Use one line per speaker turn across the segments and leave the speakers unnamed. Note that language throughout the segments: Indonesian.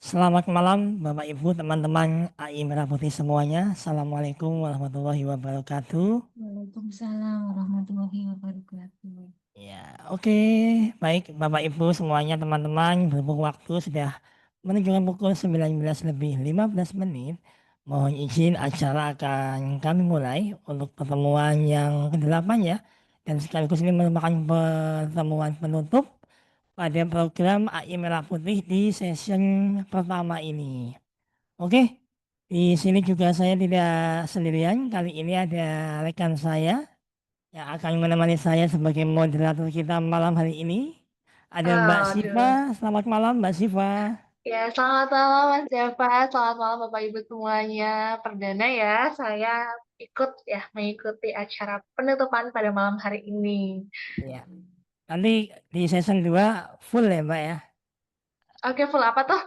Selamat malam Bapak Ibu, teman-teman AI Merah Putih semuanya. Assalamualaikum warahmatullahi wabarakatuh.
Waalaikumsalam warahmatullahi wabarakatuh.
Ya, oke. Baik Bapak Ibu semuanya, teman-teman, berhubung waktu sudah menunjukkan pukul 19 lebih 15 menit. Mohon izin acara akan kami mulai untuk pertemuan yang ke-8 ya. Dan sekaligus ini merupakan pertemuan penutup pada program AI Merah Putih di session pertama ini. Oke, di sini juga saya tidak sendirian. Kali ini ada rekan saya yang akan menemani saya sebagai moderator kita malam hari ini. Ada Mbak Siva.
Aduh.
Selamat malam Mbak Siva.
Ya, selamat malam Mas Java, selamat malam Bapak Ibu semuanya. Perdana ya, saya mengikuti acara penutupan pada malam hari ini.
Ya, nanti di season 2 full ya Mbak ya.
Oke, full apa tuh?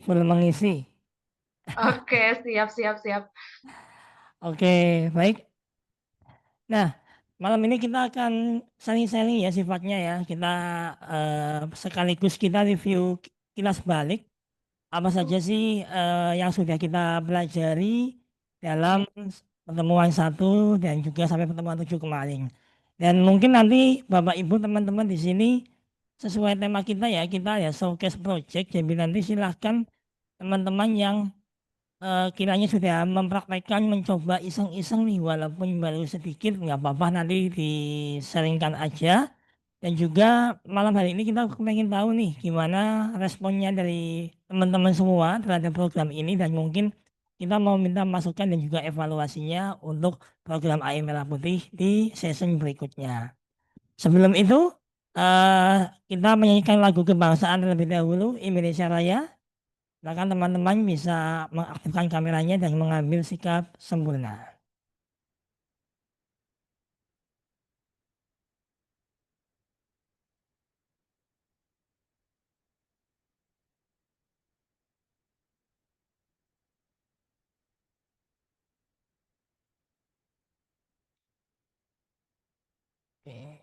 Full mengisi.
Oke, siap, siap, siap.
Oke, baik. Nah, malam ini kita akan sharing-sharing ya sifatnya ya. Kita sekaligus kita review kilas balik apa saja sih yang sudah kita pelajari dalam pertemuan satu dan juga sampai pertemuan 7 kemarin. Dan mungkin nanti Bapak Ibu teman-teman di sini sesuai tema kita ya showcase project. Jadi nanti silahkan teman-teman yang kiranya sudah mempraktekkan mencoba iseng-iseng nih walaupun baru sedikit nggak apa-apa nanti diseringkan aja. Dan juga malam hari ini kita pengen tahu nih gimana responnya dari teman-teman semua terhadap program ini dan mungkin kita mau minta masukan dan juga evaluasinya untuk program AI Merah Putih di season berikutnya. Sebelum itu kita menyanyikan lagu kebangsaan terlebih dahulu Indonesia Raya. Silakan teman-teman bisa mengaktifkan kameranya dan mengambil sikap sempurna. Oke.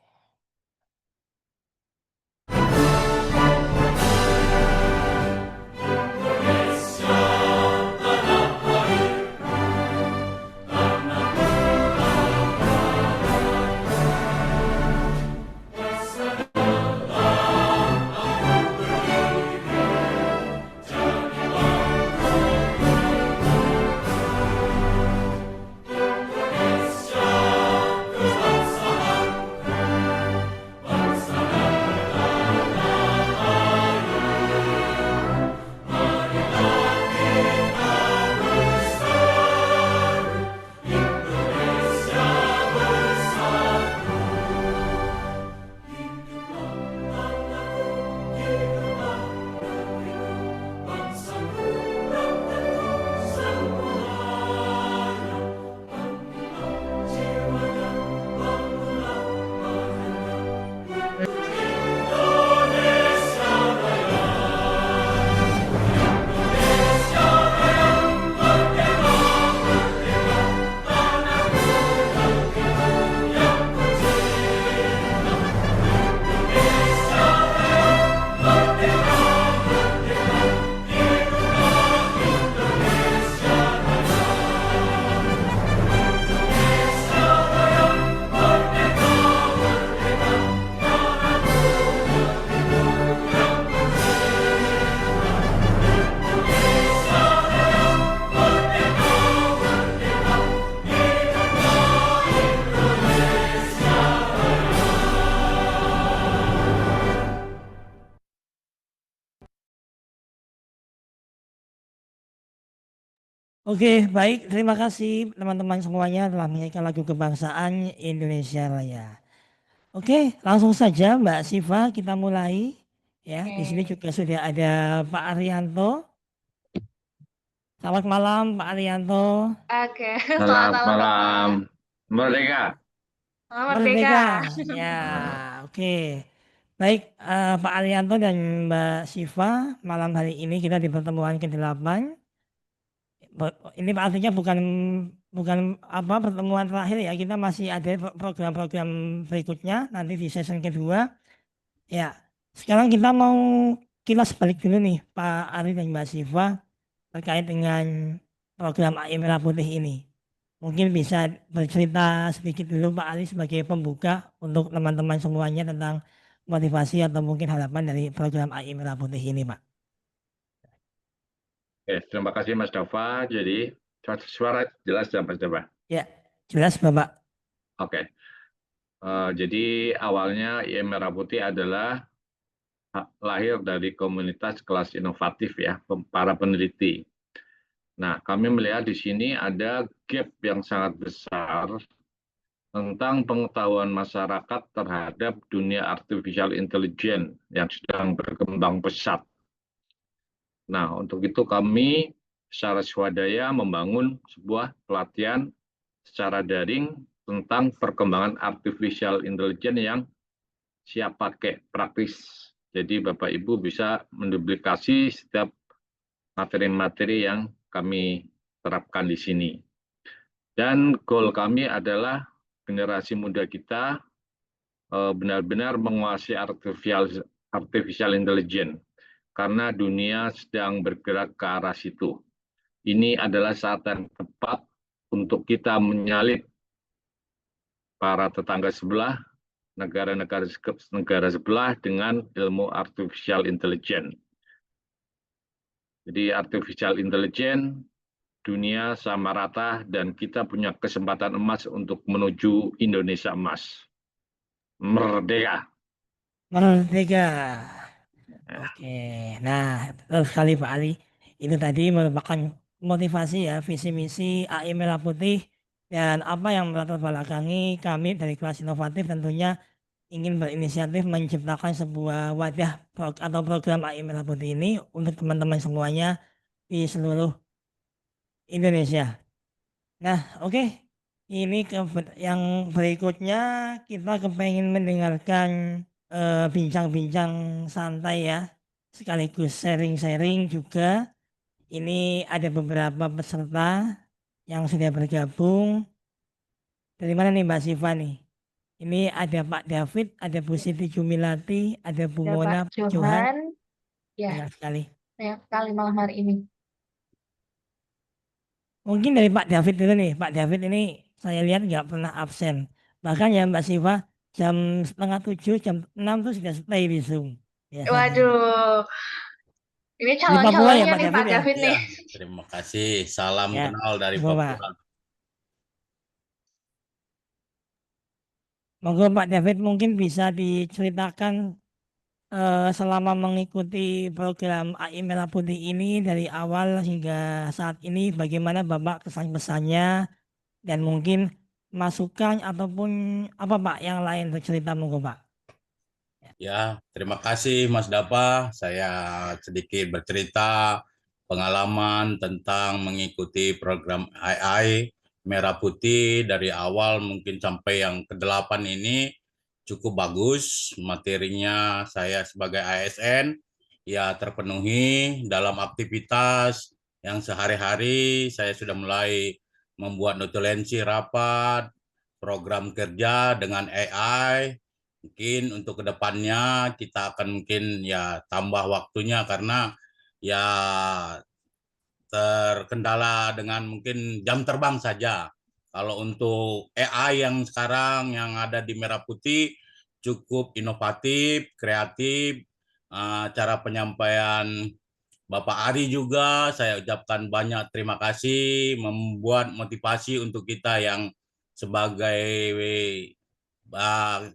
Oke, baik. Terima kasih teman-teman semuanya telah menyanyikan lagu kebangsaan Indonesia Raya. Oke, langsung saja Mbak Siva kita mulai. Ya, di sini
Oke,
juga sudah ada Pak Arianto. Selamat malam Pak Arianto.
oke. Selamat
Selamat
malam
malam,
Bapak.
Merdeka.
Selamat Merdeka.
Merdeka. Ya, oke. Baik, Pak Arianto dan Mbak Siva, malam hari ini kita di pertemuan ke-8. Ini artinya bukan bukan apa pertemuan terakhir ya, kita masih ada program-program berikutnya nanti di season kedua. Ya, sekarang kita mau kilas balik dulu nih Pak Ari dan Mbak Siva terkait dengan program AI Merah Putih ini. Mungkin bisa bercerita sedikit dulu Pak Ali sebagai pembuka untuk teman-teman semuanya tentang motivasi atau mungkin harapan dari program AI Merah Putih ini Pak.
Oke, terima kasih Mas Dava. Jadi suara jelas ya Mas Dava.
Ya, jelas Bapak.
Oke. Jadi awalnya IM Merah Putih adalah lahir dari komunitas kelas inovatif ya, para peneliti. Nah, kami melihat di sini ada gap yang sangat besar tentang pengetahuan masyarakat terhadap dunia artificial intelligence yang sedang berkembang pesat. Nah, untuk itu kami secara swadaya membangun sebuah pelatihan secara daring tentang perkembangan artificial intelligence yang siap pakai praktis. Jadi Bapak Ibu bisa menduplikasi setiap materi-materi yang kami terapkan di sini. Dan goal kami adalah generasi muda kita benar-benar menguasai artificial intelligence karena dunia sedang bergerak ke arah situ. Ini adalah saat yang tepat untuk kita menyalip para tetangga sebelah, negara sebelah dengan ilmu artificial intelligence. Jadi artificial intelligence, dunia sama rata, dan kita punya kesempatan emas untuk menuju Indonesia emas. Merdeka.
Merdeka. Oke, nah betul sekali Pak Ali. Itu tadi merupakan motivasi ya, visi misi AI Merah Putih dan apa yang melatar belakangi kami dari kelas inovatif tentunya ingin berinisiatif menciptakan sebuah wadah atau program AI Merah Putih ini untuk teman-teman semuanya di seluruh Indonesia. Nah, oke. Ini yang berikutnya kita kepengen mendengarkan bincang-bincang santai ya, sekaligus sharing-sharing juga. Ini ada beberapa peserta yang sudah bergabung. Dari mana nih Mbak Siva nih? Ini ada Pak David, ada Bu Siti Jumilati, ada Bu
Ada
Mona,
Pak
Pak Johan,
Johan, ya
banyak sekali.
banyak sekali malam hari ini.
Mungkin dari Pak David dulu nih. Pak David ini saya lihat nggak pernah absen. Bahkan ya Mbak Siva jam setengah 7, jam 6 tuh sudah stay di Zoom. Biasanya.
Waduh, ini
Dari Papua ya
calon-calonnya
Pak
nih
David
Pak
ya?
David
Ya,
nih.
terima kasih. Salam
Ya,
kenal dari
Papua.
Papua.
Monggo Pak David mungkin bisa diceritakan selama mengikuti program AI Merah Putih ini dari awal hingga saat ini bagaimana Bapak kesan pesannya dan mungkin masukan ataupun apa Pak yang lain bercerita monggo Pak.
Ya, terima kasih Mas Dapa. Saya sedikit bercerita pengalaman tentang mengikuti program AI Merah Putih dari awal mungkin sampai yang ke-8 ini cukup bagus. Materinya saya sebagai ASN ya terpenuhi dalam aktivitas yang sehari-hari saya sudah mulai membuat notulensi rapat, program kerja dengan AI. Mungkin untuk kedepannya kita akan mungkin ya tambah waktunya karena ya terkendala dengan mungkin jam terbang saja. Kalau untuk AI yang sekarang yang ada di Merah Putih cukup inovatif, kreatif, cara penyampaian Bapak Ari juga saya ucapkan banyak terima kasih membuat motivasi untuk kita yang sebagai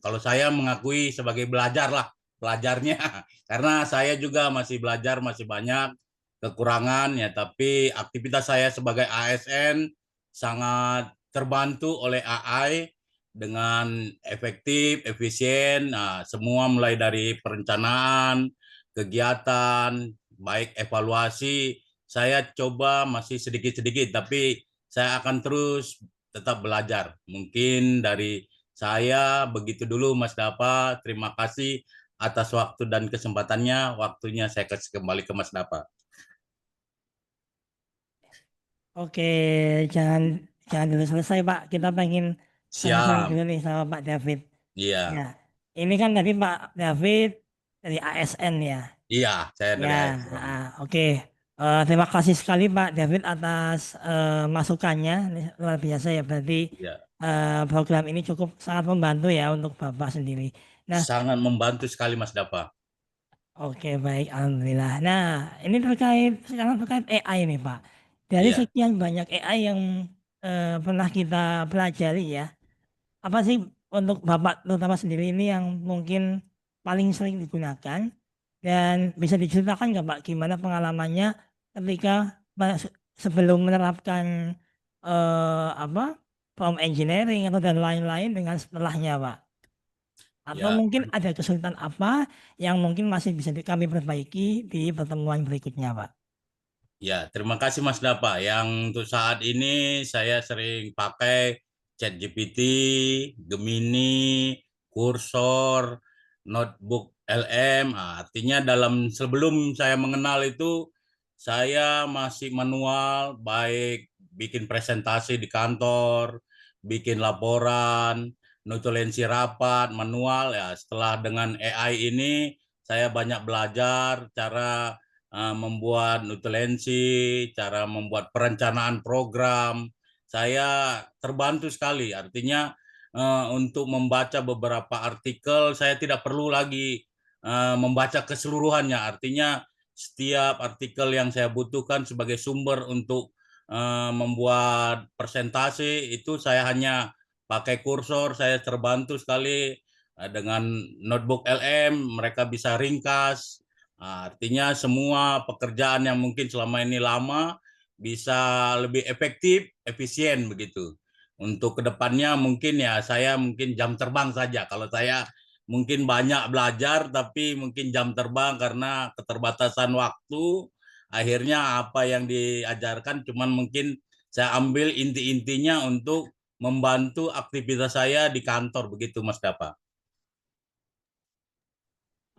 kalau saya mengakui sebagai belajar lah pelajarnya karena saya juga masih belajar masih banyak kekurangan ya tapi aktivitas saya sebagai ASN sangat terbantu oleh AI dengan efektif efisien semua mulai dari perencanaan kegiatan baik evaluasi saya coba masih sedikit-sedikit tapi saya akan terus tetap belajar mungkin dari saya begitu dulu Mas Dapa. Terima kasih atas waktu dan kesempatannya. Waktunya saya kasih kembali ke Mas Dapa.
Oke, jangan jangan dulu selesai Pak. Kita pengen sharing
Siap.
dulu nih sama Pak David.
Iya.
Ya, ini kan tadi Pak David dari ASN ya.
Iya, saya dari
Ya,
ASN.
oke. Terima kasih sekali Pak David atas masukannya. Ini luar biasa ya. Berarti
Iya,
program ini cukup sangat membantu ya untuk Bapak sendiri. Nah,
sangat membantu sekali Mas Dapa.
oke baik, alhamdulillah. Nah, ini sekarang terkait AI nih Pak. Dari
Iya,
sekian banyak AI yang pernah kita pelajari ya, apa sih untuk Bapak terutama sendiri ini yang mungkin paling sering digunakan dan bisa diceritakan nggak Pak gimana pengalamannya ketika sebelum menerapkan apa prompt engineering atau dan lain-lain dengan setelahnya Pak? Atau
ya,
mungkin ada kesulitan apa yang mungkin masih bisa kami perbaiki di pertemuan berikutnya Pak?
ya. Terima kasih Mas Dapa. Yang untuk saat ini saya sering pakai ChatGPT, Gemini, Cursor, Notebook LM. Artinya sebelum saya mengenal itu, saya masih manual, baik bikin presentasi di kantor, bikin laporan, notulensi rapat, manual. Ya, setelah dengan AI ini, saya banyak belajar cara membuat nutulensi, cara membuat perencanaan program. Saya terbantu sekali. Artinya untuk membaca beberapa artikel, saya tidak perlu lagi membaca keseluruhannya. Artinya setiap artikel yang saya butuhkan sebagai sumber untuk membuat presentasi itu saya hanya pakai kursor. Saya terbantu sekali dengan notebook LM. Mereka bisa ringkas. Artinya semua pekerjaan yang mungkin selama ini lama bisa lebih efektif, efisien begitu. Untuk kedepannya mungkin ya saya mungkin jam terbang saja. Kalau saya mungkin banyak belajar tapi mungkin jam terbang karena keterbatasan waktu. Akhirnya apa yang diajarkan cuman mungkin saya ambil inti-intinya untuk membantu aktivitas saya di kantor begitu Mas Dapa.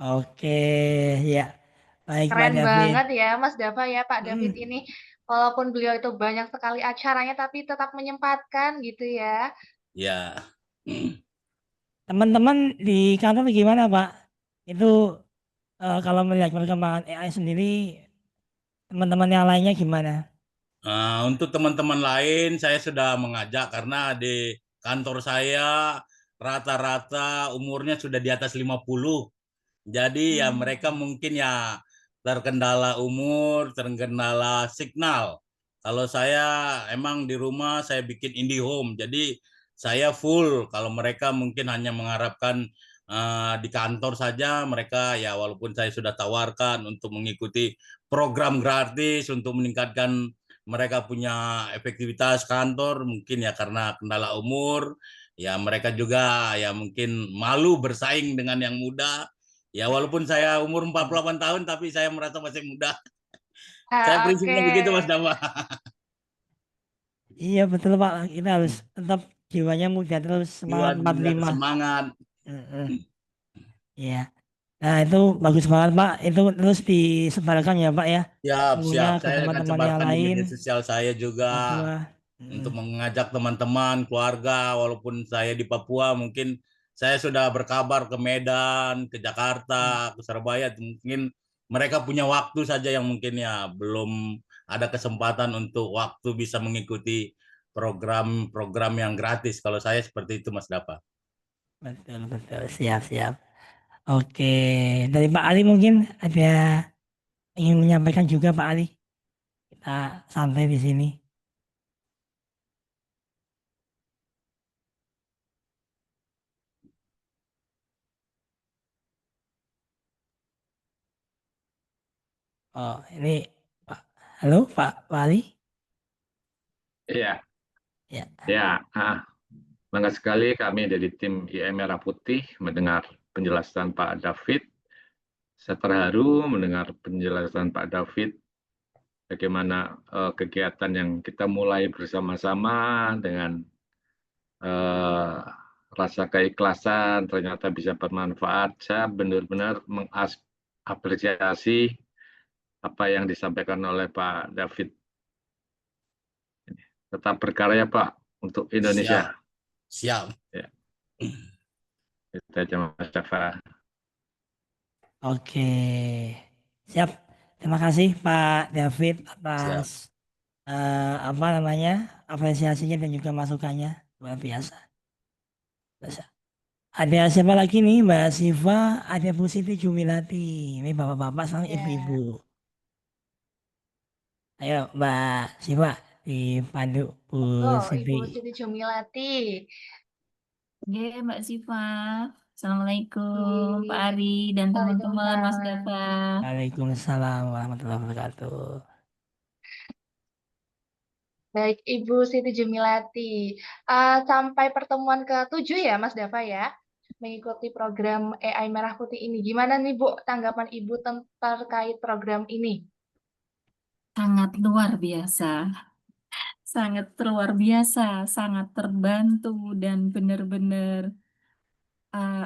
Oke, ya. Baik Pak
Keren
David.
banget ya Mas Dava ya Pak David
Hmm,
ini. Walaupun beliau itu banyak sekali acaranya tapi tetap menyempatkan gitu ya.
Ya.
teman-teman di kantor gimana Pak? Itu kalau melihat perkembangan AI sendiri, teman-teman yang lainnya gimana?
Untuk teman-teman lain, saya sudah mengajak karena di kantor saya rata-rata umurnya sudah di atas 50. Jadi ya mereka
Hmm.
mungkin ya terkendala umur, terkendala signal. Kalau saya emang di rumah saya bikin IndiHome, jadi saya full. Kalau mereka mungkin hanya mengharapkan di kantor saja, mereka ya walaupun saya sudah tawarkan untuk mengikuti program gratis untuk meningkatkan mereka punya efektivitas kantor, mungkin ya karena kendala umur, ya mereka juga ya mungkin malu bersaing dengan yang muda. Ya walaupun saya umur 48 tahun tapi saya merasa masih muda. Saya
Oke.
prinsipnya begitu Mas Dama.
Iya betul Pak, kita harus tetap jiwanya muda terus
Jiwa
semangat
muda
45.
semangat.
Heeh, iya. Nah itu bagus banget Pak, itu terus disebarkan ya Pak ya,
Siap,
ilmunya
siap.
ke
Saya akan
teman-teman yang
sebarkan di
lain,
media sosial saya juga
Papua.
untuk mengajak teman-teman, keluarga, walaupun saya di Papua, mungkin saya sudah berkabar ke Medan, ke Jakarta, ke Surabaya, mungkin mereka punya waktu saja yang mungkin ya belum ada kesempatan untuk waktu bisa mengikuti program-program yang gratis. Kalau saya seperti itu, Mas Dapa.
Betul betul, siap siap. Oke, dari Pak Ali mungkin ada ingin menyampaikan juga Pak Ali. Kita santai di sini. Oh ini Pak, halo Pak Ali.
Iya,
Ya,
ya. Bangga sekali kami dari tim IM Merah Putih mendengar penjelasan Pak David. Saya terharu mendengar penjelasan Pak David bagaimana kegiatan yang kita mulai bersama-sama dengan eh, rasa keikhlasan ternyata bisa bermanfaat. Saya benar-benar mengapresiasi apa yang disampaikan oleh Pak David. Tetap berkarya Pak untuk
Siap,
Indonesia.
siap.
Ya, itu aja Mas Jafar.
oke. Siap. Terima kasih Pak David
Siap.
atas apa namanya apresiasinya dan juga masukannya luar biasa. Biasa. Ada siapa lagi nih Mbak Siva, ada Bu Siti Jumilati. Ini bapak-bapak sama
Ya.
ibu-ibu. Ayo Mbak Siva dipandu Bu
Oh,
Siti.
Ibu Siti Jumilati.
Oke, Mbak Siva. Assalamualaikum, Pak Ari dan teman-teman, Mas
Waalaikumsalam.
Dava.
Waalaikumsalam warahmatullahi wabarakatuh.
Baik, Ibu Siti Jumilati. Sampai pertemuan ke-7 ya, Mas Dava ya, mengikuti program AI Merah Putih ini. Gimana nih, Bu, tanggapan Ibu terkait program ini?
Sangat luar biasa. Sangat luar biasa, sangat terbantu dan benar-benar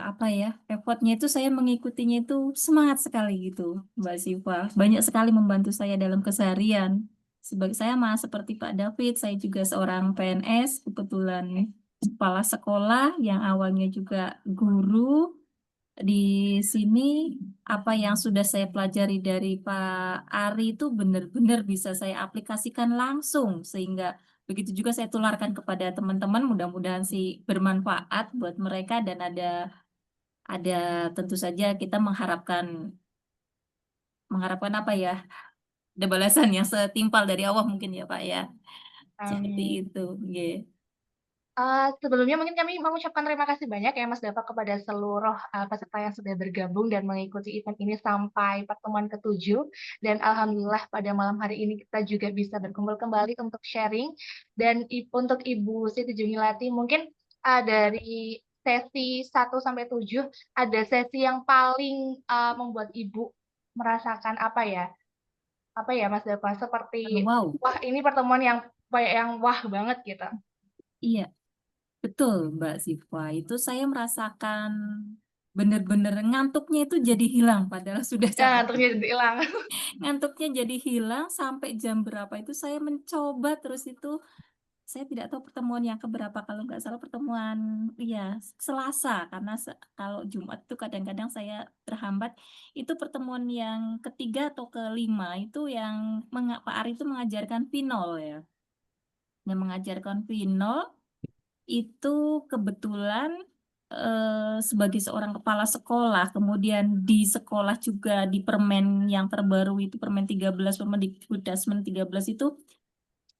apa ya, effortnya itu saya mengikutinya itu semangat sekali gitu, Mbak Siva. Banyak sekali membantu saya dalam keseharian. Sebagai saya seperti Pak David, saya juga seorang PNS, kebetulan kepala sekolah yang awalnya juga guru. Di sini apa yang sudah saya pelajari dari Pak Ari itu benar-benar bisa saya aplikasikan langsung, sehingga begitu juga saya tularkan kepada teman-teman, mudah-mudahan sih bermanfaat buat mereka dan ada tentu saja kita mengharapkan apa ya, ada balasan yang setimpal dari Allah mungkin ya Pak ya, seperti
Amin.
itu. Nggih.
Sebelumnya mungkin kami mengucapkan terima kasih banyak ya Mas Dava kepada seluruh peserta yang sudah bergabung dan mengikuti event ini sampai pertemuan ke-7. Dan Alhamdulillah pada malam hari ini kita juga bisa berkumpul kembali untuk sharing. Dan untuk Ibu Siti Jumilati mungkin dari sesi 1 sampai 7 ada sesi yang paling membuat Ibu merasakan apa ya Mas Dava, seperti
Wow,
wah ini pertemuan yang wah banget gitu.
iya. Betul, Mbak Siva. Itu saya merasakan benar-benar ngantuknya itu jadi hilang, padahal sudah
Ya,
capek.
ternyata hilang.
Ngantuknya jadi hilang sampai jam berapa itu saya mencoba terus itu. Saya tidak tahu pertemuan yang keberapa, kalau nggak salah pertemuan ya Selasa, karena kalau Jumat itu kadang-kadang saya terhambat. Itu pertemuan yang ketiga atau kelima itu yang Pak Ari itu mengajarkan pinol ya. Yang mengajarkan pinol itu kebetulan sebagai seorang kepala sekolah, kemudian di sekolah juga di permen yang terbaru itu permen 13, Permendikbudasmen 13 itu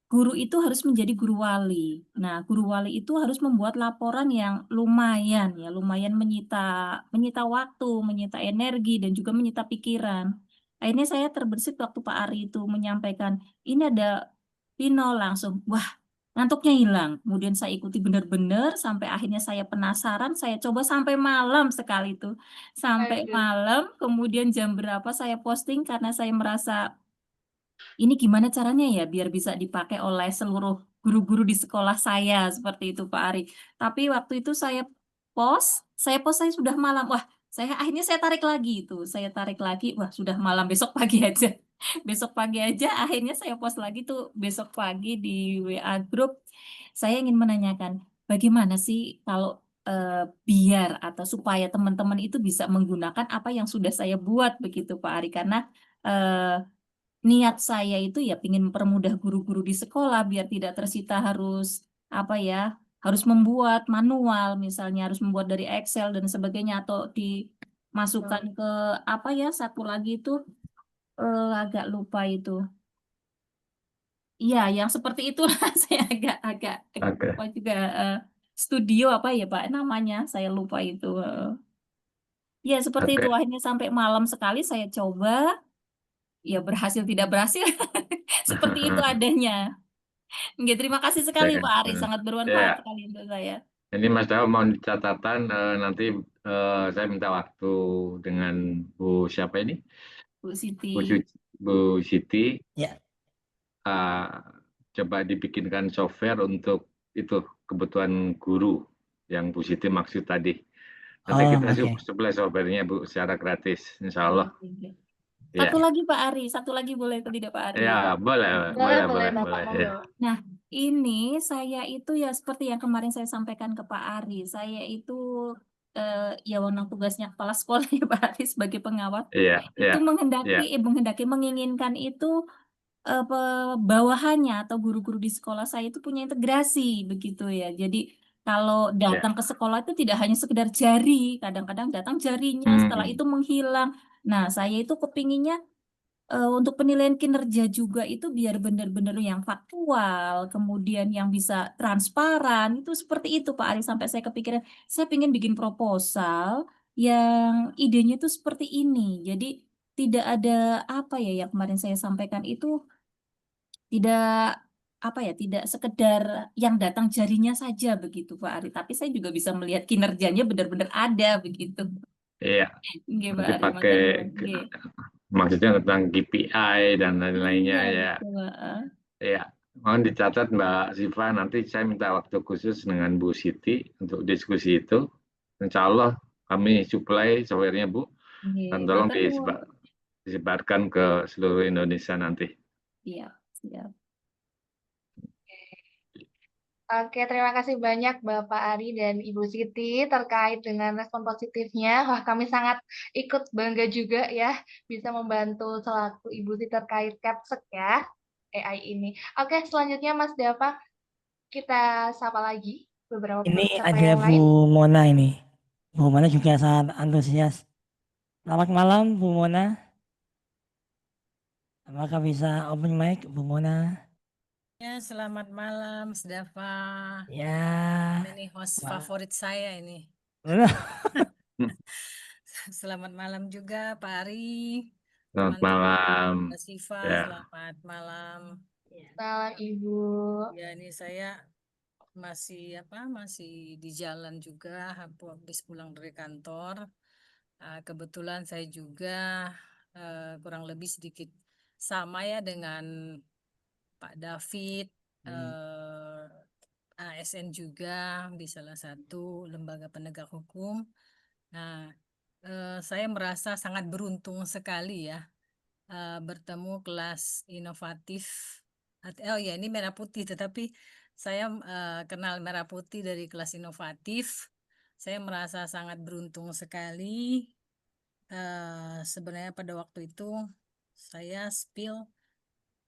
guru itu harus menjadi guru wali. Nah, guru wali itu harus membuat laporan yang lumayan ya, lumayan menyita waktu, menyita energi dan juga menyita pikiran. Akhirnya saya terbersit waktu Pak Ari itu menyampaikan, ini ada pinol langsung. Wah, ngantuknya hilang. Kemudian saya ikuti benar-benar sampai akhirnya saya penasaran, saya coba sampai malam sekali itu. Sampai
Aduh.
malam, kemudian jam berapa saya posting karena saya merasa ini gimana caranya ya biar bisa dipakai oleh seluruh guru-guru di sekolah saya seperti itu Pak Ari. Tapi waktu itu saya sudah malam. Wah, akhirnya saya tarik lagi itu. Saya tarik lagi, wah sudah malam, besok pagi aja. Besok pagi aja akhirnya saya post lagi tuh besok pagi di WA grup. Saya ingin menanyakan bagaimana sih kalau biar atau supaya teman-teman itu bisa menggunakan apa yang sudah saya buat begitu Pak Ari, karena eh, niat saya itu ya ingin mempermudah guru-guru di sekolah biar tidak tersita harus apa ya, harus membuat manual, misalnya harus membuat dari Excel dan sebagainya, atau dimasukkan ke apa ya, satu lagi itu agak lupa itu. Iya, yang seperti itulah saya agak
Oke.
lupa juga, studio apa ya Pak namanya, saya lupa itu. Ya seperti itu,
Oke.
akhirnya sampai malam sekali saya coba, ya berhasil tidak berhasil, seperti itu adanya. Oke, terima kasih sekali
Oke.
Pak Ari, sangat bermanfaat
Ya,
sekali untuk saya.
ini Mas Dawa mau catatan nanti saya minta waktu dengan Bu siapa ini?
Bu Siti.
Bu Siti.
Ya.
Coba dibikinkan software untuk itu kebutuhan guru yang Bu Siti maksud tadi. Nanti kita supply softwarenya Bu secara gratis, Insya Allah.
Satu lagi Pak Ari, satu lagi boleh atau tidak Pak Ari?
Ya, boleh. Ya.
Nah, ini saya itu ya seperti yang kemarin saya sampaikan ke Pak Ari, saya itu ya wewenang tugasnya kepala sekolah ya Pak Ari sebagai pengawas
Iya,
itu
iya,
menginginkan itu bawahannya atau guru-guru di sekolah saya itu punya integrasi begitu ya. Jadi kalau
iya.
datang ke sekolah itu tidak hanya sekedar jari, kadang-kadang datang jarinya, setelah itu menghilang. Nah, saya itu kepinginnya untuk penilaian kinerja juga itu biar benar-benar yang faktual, kemudian yang bisa transparan, itu seperti itu Pak Ari sampai saya kepikiran, saya ingin bikin proposal yang idenya itu seperti ini. Jadi tidak ada apa ya yang kemarin saya sampaikan itu tidak apa ya, tidak sekedar yang datang jarinya saja begitu Pak Ari, tapi saya juga bisa melihat kinerjanya benar-benar ada begitu.
Iya.
Nggih Pak
Nanti
Ari,
pakai
matur nuwun. Nggih.
maksudnya tentang KPI dan lain-lainnya
Iya,
ya.
betul, heeh.
Ya, mohon dicatat Mbak Siva, nanti saya minta waktu khusus dengan Bu Siti untuk diskusi itu. Insya Allah kami supply software-nya Bu, dan
Nggih,
tolong
matur nuwun.
disebarkan ke seluruh Indonesia nanti.
Iya, siap.
Oke, terima kasih banyak Bapak Ari dan Ibu Siti terkait dengan respon positifnya. Wah, kami sangat ikut bangga juga ya bisa membantu selaku Ibu Siti terkait Capsek ya AI ini. Oke, selanjutnya Mas Dava, kita sapa lagi beberapa
Ini
peserta
ada
yang
Bu
lain.
Mona ini. Bu Mona juga sangat antusias. Selamat malam Bu Mona. Apakah bisa open mic Bu Mona?
Ya, selamat malam, Mas Dava.
Ya.
Ini host
Ma-
favorit saya ini. Selamat malam juga, Pak Ari,
Selamat
teman-teman,
malam.
Mbak Siva,
Ya.
selamat malam.
Salam Ibu.
Ya, ini saya masih di jalan juga, habis pulang dari kantor. Kebetulan saya juga kurang lebih sedikit sama ya dengan Pak David. ASN juga di salah satu lembaga penegak hukum. Nah, saya merasa sangat beruntung sekali ya bertemu kelas inovatif. Oh ya, ini Merah Putih, tetapi saya kenal Merah Putih dari kelas inovatif. Saya merasa sangat beruntung sekali. Sebenarnya pada waktu itu saya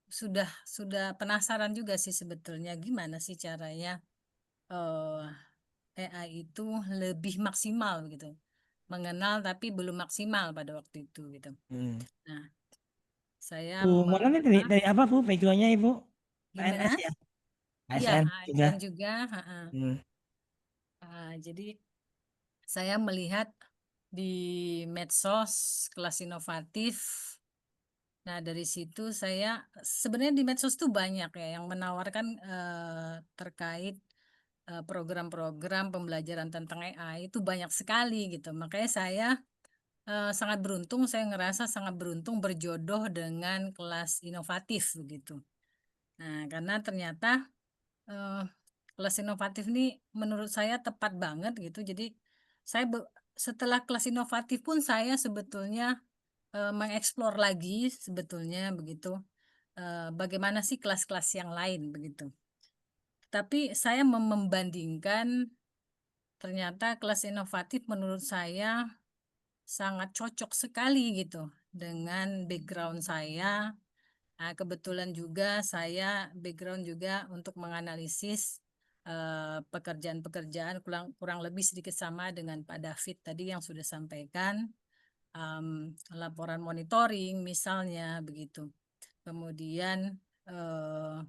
sudah penasaran juga sih sebetulnya gimana sih caranya AI itu lebih maksimal gitu. Mengenal tapi belum maksimal pada waktu itu gitu. Nah, saya
Bu Mona ini dari apa Bu? Backgroundnya Ibu?
gimana?
PNS ya?
Iya,
ASN juga.
ASN juga. Jadi saya melihat di medsos kelas inovatif. Nah, dari situ saya sebenarnya di medsos tuh banyak ya yang menawarkan terkait program-program pembelajaran tentang AI itu banyak sekali gitu. Makanya saya sangat beruntung, saya ngerasa sangat beruntung berjodoh dengan kelas inovatif begitu. Nah, karena ternyata kelas inovatif ini menurut saya tepat banget gitu. Jadi saya setelah kelas inovatif pun saya sebetulnya mengeksplor lagi sebetulnya begitu. Bagaimana sih kelas-kelas yang lain begitu. Tapi saya membandingkan ternyata kelas inovatif menurut saya sangat cocok sekali gitu dengan background saya. Kebetulan juga saya background juga untuk menganalisis pekerjaan-pekerjaan kurang lebih sedikit sama dengan Pak David tadi yang sudah sampaikan. Laporan monitoring misalnya begitu. Kemudian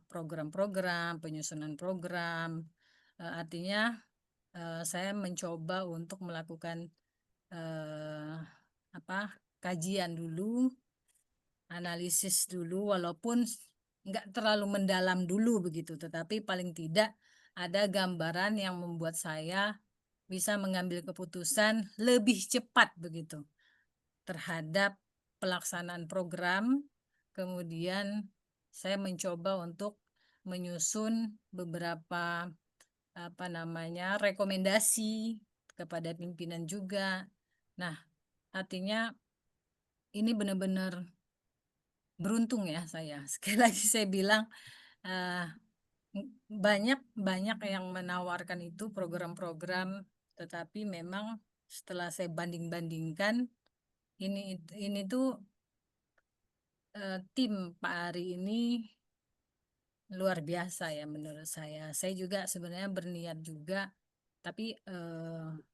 program-program, penyusunan program, artinya saya mencoba untuk melakukan kajian dulu, analisis dulu, walaupun nggak terlalu mendalam dulu begitu, tetapi paling tidak ada gambaran yang membuat saya bisa mengambil keputusan lebih cepat begitu terhadap pelaksanaan program. Kemudian saya mencoba untuk menyusun beberapa rekomendasi kepada pimpinan juga. Nah, artinya ini benar-benar beruntung ya saya. Sekali lagi saya bilang banyak yang menawarkan itu program-program, tetapi memang setelah saya banding-bandingkan, ini tuh tim Pak Ari ini luar biasa ya menurut saya. Saya juga sebenarnya berniat juga, tapi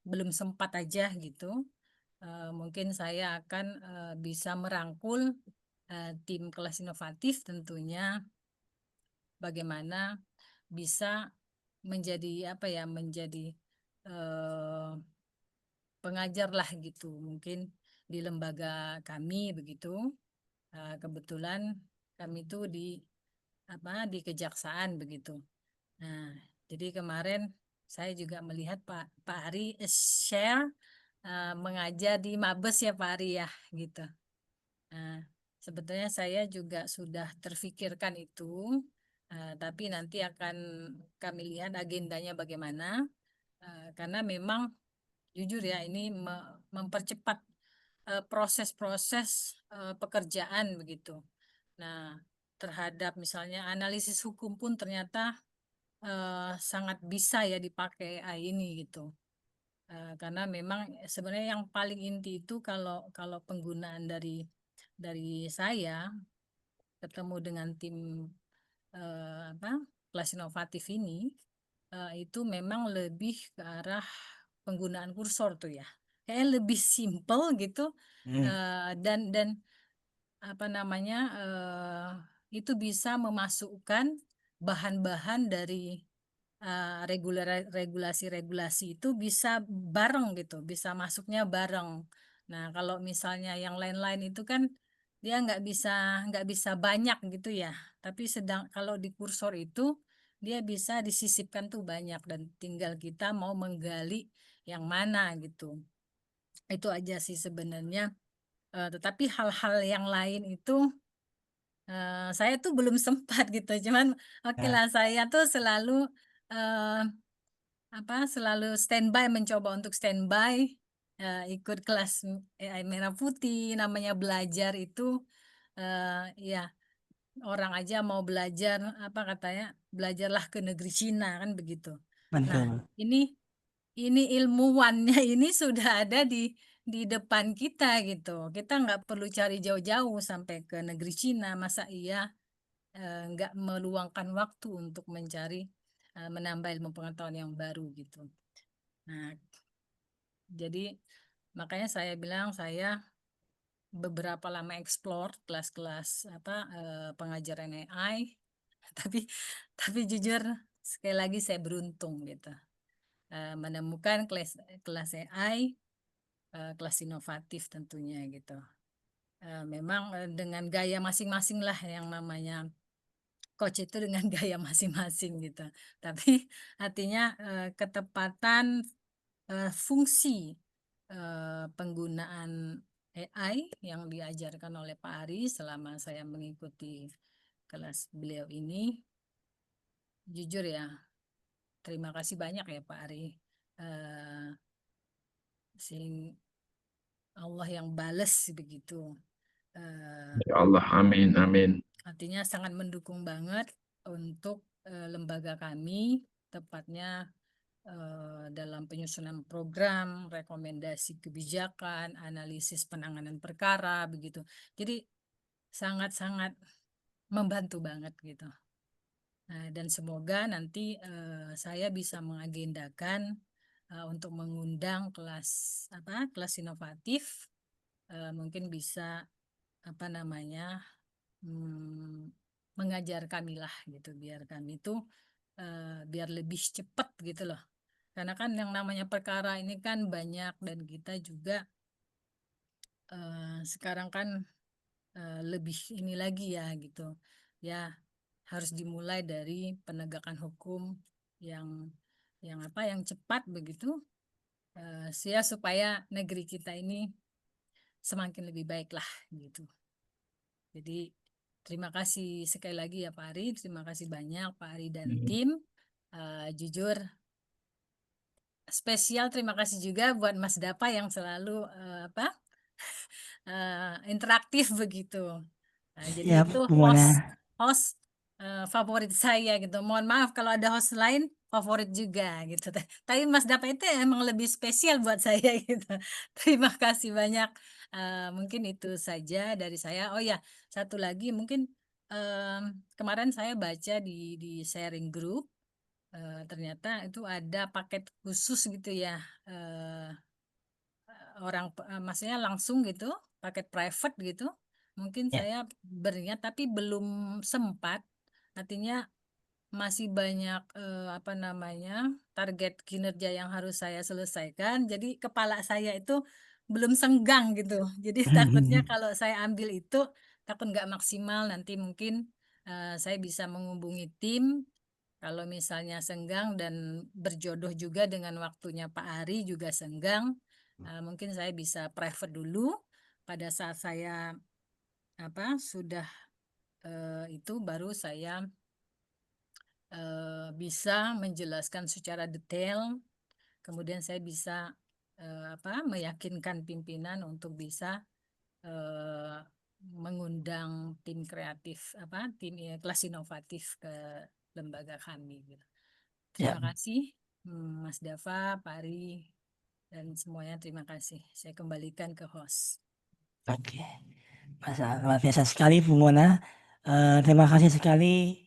belum sempat aja gitu. Mungkin saya akan bisa merangkul tim kelas inovatif tentunya, bagaimana bisa menjadi apa ya, menjadi eh, pengajar lah gitu, mungkin di lembaga kami begitu. Kebetulan kami itu di di kejaksaan begitu. Nah, jadi kemarin saya juga melihat Pak Ari share mengajar di Mabes ya Pak Ari ya gitu. Nah, sebetulnya saya juga sudah terfikirkan itu, tapi nanti akan kami lihat agendanya bagaimana, karena memang jujur ya ini mempercepat proses-proses pekerjaan begitu. Nah, terhadap misalnya analisis hukum pun ternyata sangat bisa ya dipakai AI ini gitu. Karena memang sebenarnya yang paling inti itu kalau kalau penggunaan dari saya ketemu dengan tim kelas inovatif ini, itu memang lebih ke arah penggunaan kursor tuh ya, kayak lebih simple gitu. Dan apa namanya, itu bisa memasukkan bahan-bahan dari regulasi-regulasi itu bisa bareng gitu, bisa masuknya bareng. Nah, kalau misalnya yang lain-lain itu kan dia nggak bisa banyak gitu ya. Tapi sedang kalau di kursor itu dia bisa disisipkan tuh banyak dan tinggal kita mau menggali yang mana gitu. Itu aja sih sebenarnya. Tetapi hal-hal yang lain itu saya tuh belum sempat gitu. Cuman oke lah, saya tuh selalu eh, selalu standby, mencoba untuk standby ikut kelas AI Merah Putih. Namanya belajar itu ya, orang aja mau belajar apa katanya, belajarlah ke negeri Cina kan begitu. Nah,
Betul.
ini ilmuwannya ini sudah ada di depan kita gitu. Kita nggak perlu cari jauh-jauh sampai ke negeri Cina. Masa iya nggak meluangkan waktu untuk mencari menambah ilmu pengetahuan yang baru gitu. Nah, jadi makanya saya bilang saya beberapa lama explore kelas-kelas pengajaran AI, tapi jujur sekali lagi saya beruntung gitu menemukan kelas AI, kelas inovatif tentunya gitu. Memang dengan gaya masing-masing lah, yang namanya coach itu dengan gaya masing-masing gitu. Tapi artinya ketepatan fungsi penggunaan AI yang diajarkan oleh Pak Ari selama saya mengikuti kelas beliau ini, jujur ya, terima kasih banyak ya Pak Ari. Sing Allah yang bales begitu.
Ya Allah, amin, amin.
Artinya sangat mendukung banget untuk lembaga kami, tepatnya dalam penyusunan program, rekomendasi kebijakan, analisis penanganan perkara begitu. Jadi sangat-sangat membantu banget gitu. Nah, dan semoga nanti saya bisa mengagendakan untuk mengundang kelas inovatif, mungkin bisa mengajar kami lah gitu, biar kami itu biar lebih cepat gitu loh. Karena kan yang namanya perkara ini kan banyak, dan kita juga sekarang kan lebih ini lagi ya gitu. Ya, harus dimulai dari penegakan hukum yang yang cepat begitu, supaya negeri kita ini semakin lebih baik lah gitu. Jadi terima kasih sekali lagi ya Pak Ari, terima kasih banyak Pak Ari dan tim. Jujur spesial terima kasih juga buat Mas Dapa yang selalu interaktif begitu. Jadi
Siap
itu
semuanya.
host favorit saya gitu. Mohon maaf kalau ada host lain favorit juga gitu. Tapi Mas Dapa itu emang lebih spesial buat saya gitu. Terima kasih banyak. Mungkin itu saja dari saya. Oh ya, satu lagi mungkin kemarin saya baca di sharing group, ternyata itu ada paket khusus gitu ya. Maksudnya langsung gitu, paket private gitu. Mungkin
Ya.
saya berniat tapi belum sempat. Artinya masih banyak target kinerja yang harus saya selesaikan. Jadi kepala saya itu belum senggang gitu. Jadi takutnya kalau saya ambil itu takut nggak maksimal. Nanti mungkin saya bisa menghubungi tim. Kalau misalnya senggang dan berjodoh juga dengan waktunya Pak Ari juga senggang, mungkin saya bisa private dulu. Pada saat saya sudah itu baru saya bisa menjelaskan secara detail. Kemudian saya bisa meyakinkan pimpinan untuk bisa mengundang tim kreatif tim kelas inovatif ke lembaga kami gitu.
Ya.
Terima kasih Mas Dava, Pak Ari, dan semuanya terima kasih. Saya kembalikan ke host.
Oke, luar biasa sekali Bu Mona. Terima kasih sekali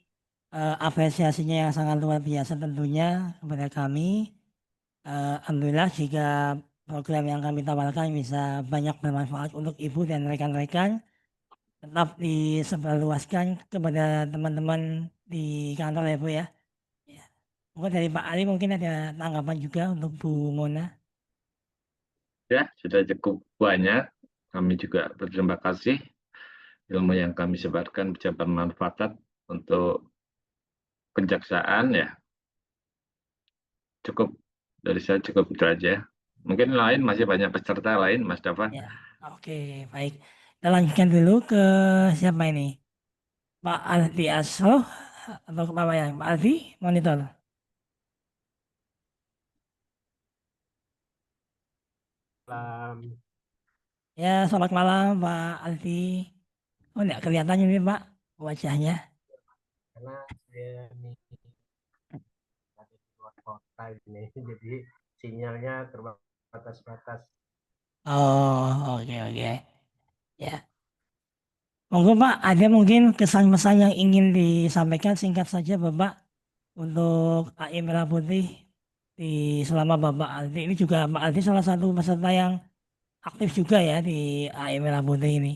apresiasinya yang sangat luar biasa tentunya kepada kami. Alhamdulillah jika program yang kami tawarkan bisa banyak bermanfaat untuk Ibu dan rekan-rekan, tetap disebarluaskan kepada teman-teman di kantor ya Bu ya. Ya. Mungkin dari Pak Ali mungkin ada tanggapan juga untuk Bu Mona.
Ya, sudah cukup banyak. Kami juga berterima kasih. Ilmu yang kami sebarkan bisa bermanfaat untuk kejaksaan ya. Cukup dari saya cukup itu aja. Mungkin lain masih banyak peserta lain, Mas Dava.
Ya, oke, baik. Kita lanjutkan dulu ke siapa ini? Pak Alfi Asro atau ke Pak yang Pak Alfi monitor. Ya, selamat malam Pak Alfi. Oh, enggak kelihatan ini Pak wajahnya.
Karena saya ini ada di luar kota ini, jadi sinyalnya terbatas-batas.
Oh, oke. Ya. Monggo Pak, ada mungkin kesan-pesan yang ingin disampaikan singkat saja Bapak untuk AI Merah Putih selama Bapak Alfi. Ini juga Pak Alfi salah satu peserta yang aktif juga ya di AI Merah Putih ini.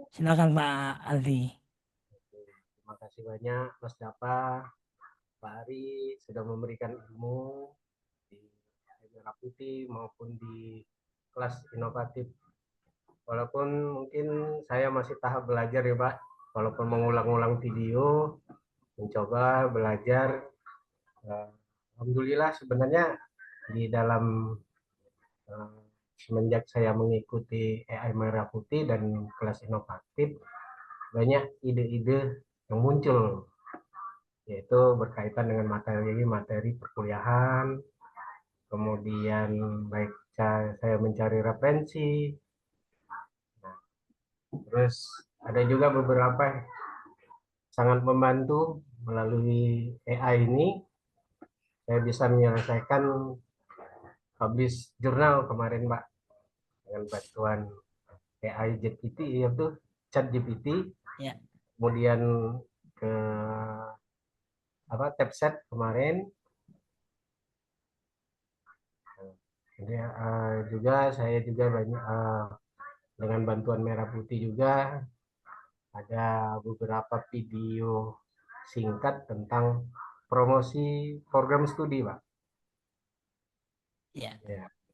Silakan Pak Alfi.
Terima kasih banyak Mas Dapa, Pak Ari sudah memberikan ilmu di Merah Putih maupun di kelas inovatif. Walaupun mungkin saya masih tahap belajar ya Pak, walaupun mengulang-ulang video, mencoba belajar. Alhamdulillah sebenarnya di dalam semenjak saya mengikuti AI Merah Putih dan kelas inovatif, banyak ide-ide yang muncul, yaitu berkaitan dengan materi perkuliahan, kemudian baik saya mencari referensi, terus ada juga beberapa sangat membantu melalui AI ini, saya bisa menyelesaikan publish jurnal kemarin Pak, dengan bantuan AI GPT, yaitu chat GPT,
Ya.
kemudian ke tabset kemarin. Jadi juga saya juga banyak dengan bantuan Merah Putih juga ada beberapa video singkat tentang promosi program studi Pak.
Ya.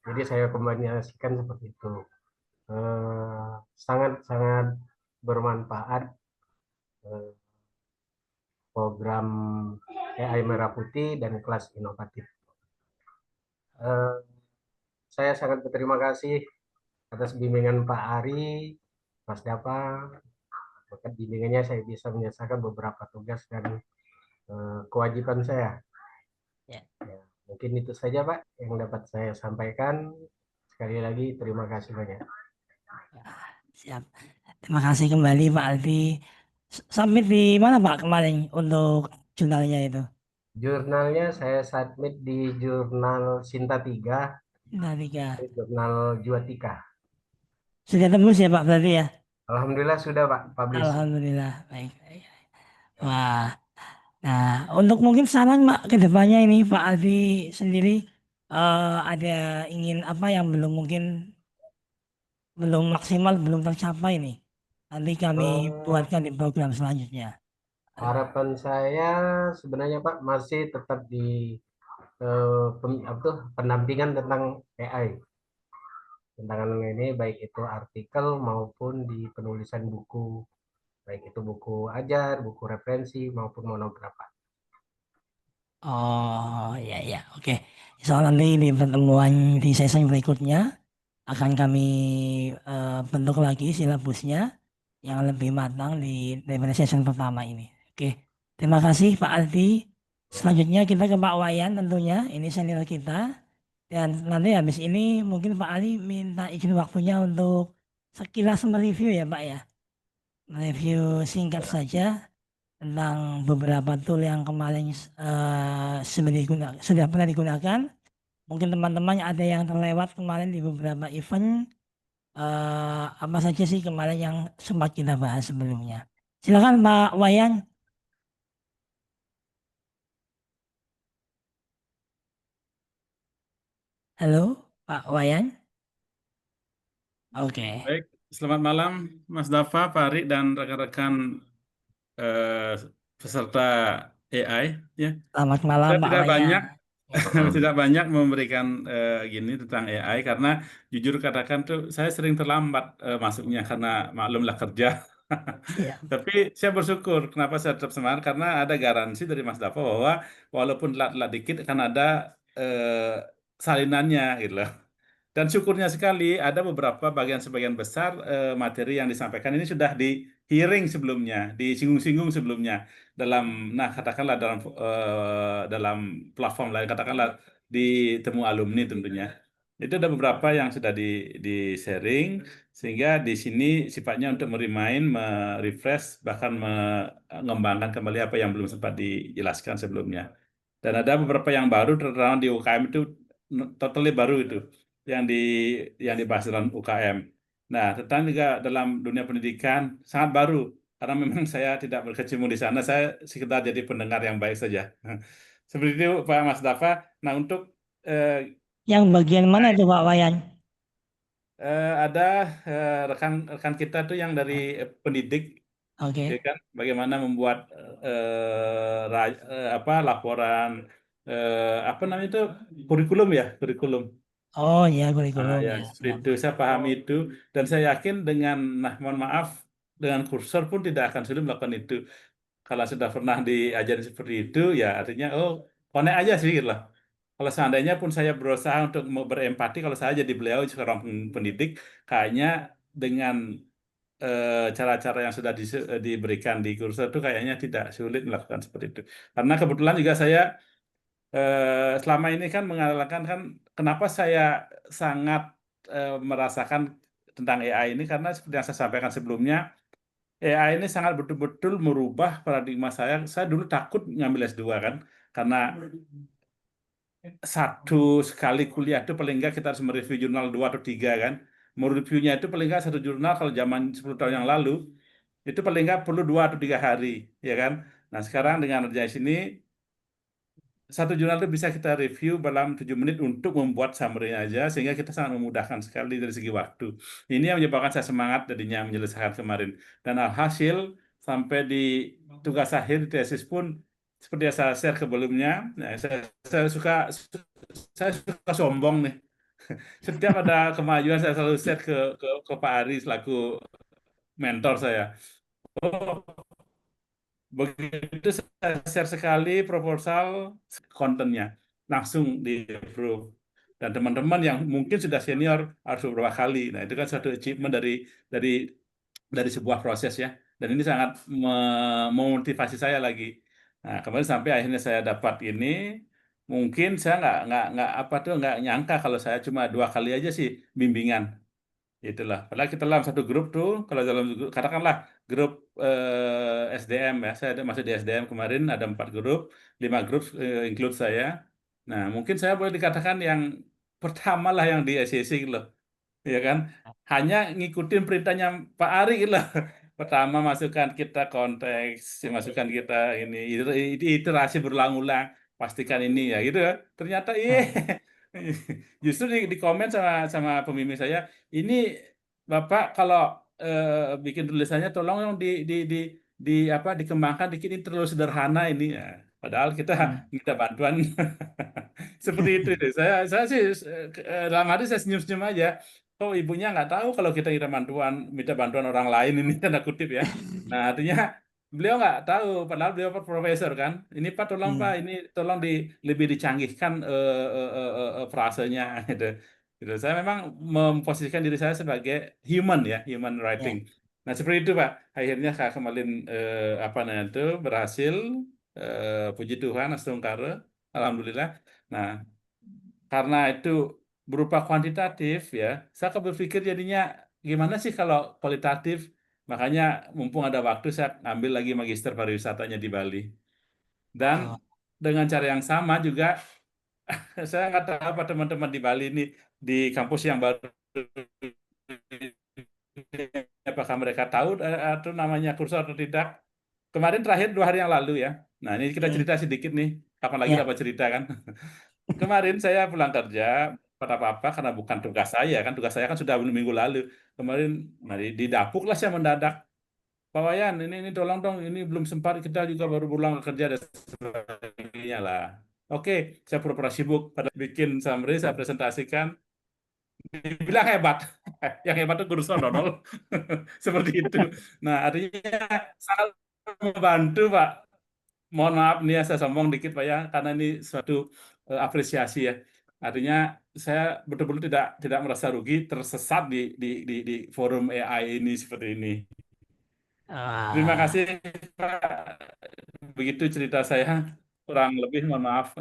Jadi saya kombinasikan seperti itu. Sangat-sangat bermanfaat program AI Merah Putih dan kelas inovatif. Saya sangat berterima kasih atas bimbingan Pak Ari, Mas Dapa. Berkat bimbingannya saya bisa menyelesaikan beberapa tugas dan kewajiban saya.
Ya.
Mungkin itu saja Pak yang dapat saya sampaikan. Sekali lagi terima kasih banyak.
Siap. Terima kasih kembali Pak Alfi. Submit di mana Pak kemarin untuk jurnalnya itu?
Jurnalnya saya submit di jurnal Sinta 3,
Nah, tiga.
jurnal Juatika.
Sudah tembus ya Pak berarti ya?
Alhamdulillah sudah Pak publish.
Alhamdulillah. Baik, baik. Wah. Nah, untuk mungkin saran Mak ke depannya ini Pak Aldi sendiri ada ingin apa yang belum mungkin belum maksimal, belum tercapai nih. Nanti kami
Eh,
buatkan di program selanjutnya.
Harapan saya sebenarnya Pak masih tetap di apa tuh, pendampingan tentang AI. Tentang ini baik itu artikel maupun di penulisan buku, baik itu buku ajar, buku referensi maupun monograf Pak.
Oh, ya ya, oke. Soal nanti di pertemuan di sesi berikutnya akan kami bentuk lagi silabusnya yang lebih matang daripada sesi pertama ini. Oke, terima kasih Pak Aldi. Selanjutnya kita ke Pak Wayan tentunya, ini senior kita. Dan nanti habis ini mungkin Pak Ali minta izin waktunya untuk sekilas mereview ya Pak ya. Mereview singkat saja tentang beberapa tool yang kemarin sudah pernah digunakan. Mungkin teman-teman ada yang terlewat kemarin di beberapa event. Apa saja sih kemarin yang sempat kita bahas sebelumnya. Silakan Pak Wayan. Halo Pak Wayan. Oke.
Baik, selamat malam Mas Dafa, Pak Ari, dan rekan-rekan eh, peserta AI. Ya,
Selamat malam
saya
Pak
tidak
Wayan.
banyak tidak banyak memberikan gini tentang AI karena jujur katakan tuh saya sering terlambat masuknya karena maklumlah kerja.
Iya.
Tapi saya bersyukur kenapa saya tetap semangat karena ada garansi dari Mas Dafa bahwa walaupun telat-telat dikit akan ada salinannya gitu loh. Dan syukurnya sekali ada beberapa sebagian besar materi yang disampaikan ini sudah di hearing sebelumnya, disinggung-singgung sebelumnya dalam, nah katakanlah dalam platform lain, katakanlah di temu alumni tentunya. Itu ada beberapa yang sudah di sharing sehingga di sini sifatnya untuk meremind, merefresh, bahkan mengembangkan kembali apa yang belum sempat dijelaskan sebelumnya. Dan ada beberapa yang baru terutama di UKM itu totally baru itu yang di yang dibahas dalam UKM. Nah, tentang juga dalam dunia pendidikan sangat baru karena memang saya tidak berkecimpung di sana, saya sekedar jadi pendengar yang baik saja. Seperti itu Pak Mas Dafa. Nah, untuk
Yang bagian mana itu Pak Wayan?
ada rekan-rekan kita tuh yang dari pendidik,
Oke.
ya kan, bagaimana membuat apa laporan apa namanya itu kurikulum ya, kurikulum.
Oh ya
Ah,
kurikulum
ya,
ya.
seperti
Siap.
itu. Saya pahami itu. Dan saya yakin dengan, nah mohon maaf, dengan kursor pun tidak akan sulit melakukan itu. Kalau sudah pernah diajarin seperti itu, ya artinya, oh, connect aja sih gitu lah. Kalau seandainya pun saya berusaha untuk mau berempati, kalau saya jadi beliau seorang pendidik, kayaknya dengan cara-cara yang sudah diberikan di kursor itu kayaknya tidak sulit melakukan seperti itu. Karena kebetulan juga saya selama ini kan mengatakan kan kenapa saya sangat merasakan tentang AI ini karena seperti yang saya sampaikan sebelumnya AI ini sangat betul-betul merubah paradigma saya. Saya dulu takut ngambil S2 kan karena satu sekali kuliah itu paling enggak kita harus mereview jurnal 2 atau 3 kan. Mereviewnya itu paling enggak satu jurnal kalau zaman 10 tahun yang lalu itu paling enggak perlu 2 atau 3 hari ya kan. Nah sekarang dengan adanya sini satu jurnal itu bisa kita review dalam 7 menit untuk membuat summary aja sehingga kita sangat memudahkan sekali dari segi waktu. Ini yang menyebabkan saya semangat tadinya menyelesaikan kemarin. Dan alhasil sampai di tugas akhir di tesis pun seperti yang saya share sebelumnya, nah, saya suka sombong nih. Setiap ada kemajuan saya selalu share ke Pak Ari selaku mentor saya. Oh, begitu saya share sekali proposal kontennya langsung di approve. Dan teman-teman yang mungkin sudah senior harus beberapa kali. Nah, itu kan suatu achievement dari dari sebuah proses ya. Dan ini sangat memotivasi saya lagi. Nah, kemarin sampai akhirnya saya dapat ini, mungkin saya nggak apa tuh nggak nyangka kalau saya cuma 2 kali aja sih bimbingan. Itulah. Padahal kita dalam satu grup tuh, kalau dalam grup, katakanlah grup SDM ya, saya masih di SDM kemarin ada 4 grup, 5 grup include saya. Nah, mungkin saya boleh dikatakan yang pertama lah yang di SCC gitu loh, ya kan? Hanya ngikutin perintahnya Pak Ari gitu loh. Pertama masukkan kita konteks, masukkan kita ini iterasi berulang-ulang, pastikan ini ya gitu ya. Ternyata justru di komen sama pembimbing saya, ini Bapak kalau bikin tulisannya tolong dong di apa dikembangkan dikit, ini terlalu sederhana ini ya. Padahal kita minta bantuan seperti itu deh. Saya sih dalam hati saya senyum-senyum aja. Oh, ibunya nggak tahu kalau kita minta bantuan orang lain ini tanda kutip ya. Nah, artinya beliau nggak tahu, padahal beliau profesor kan. Ini Pak tolong Pak, ini tolong lebih dicanggihkan frasenya gitu. Gitu. Saya memang memposisikan diri saya sebagai human ya, human writing. Nah, seperti itu Pak. Akhirnya Kak Kemalin apa namanya itu berhasil, puji Tuhan, astungkara, alhamdulillah. Nah, karena itu berupa kuantitatif ya, saya berpikir jadinya gimana sih kalau kualitatif. Makanya mumpung ada waktu saya ambil lagi magister pariwisatanya di Bali. Dan dengan cara yang sama juga saya nggak tahu apa teman-teman di Bali ini di kampus yang baru apakah mereka tahu atau namanya kursus atau tidak. Kemarin terakhir 2 hari yang lalu ya. Nah, ini kita cerita sedikit nih. Kapan lagi dapat cerita kan? Kemarin saya pulang kerja, pada apa-apa karena bukan tugas saya kan. Tugas saya kan sudah minggu lalu. Kemarin didapuk lah saya mendadak. Pak Wayan, ini tolong dong, ini belum sempat, kita juga baru pulang kerja dan sebagainya lah. Oke, saya pura-pura sibuk pada bikin summary, saya presentasikan. Dibilang hebat. Yang hebat itu guru Dodol. Seperti itu. Nah, artinya sangat membantu, Pak. Mohon maaf nih ya, saya sombong dikit Pak ya, karena ini suatu apresiasi ya. Artinya saya betul-betul tidak merasa rugi tersesat di forum AI ini seperti ini. Terima kasih Pak. Begitu cerita saya, kurang lebih mohon maaf.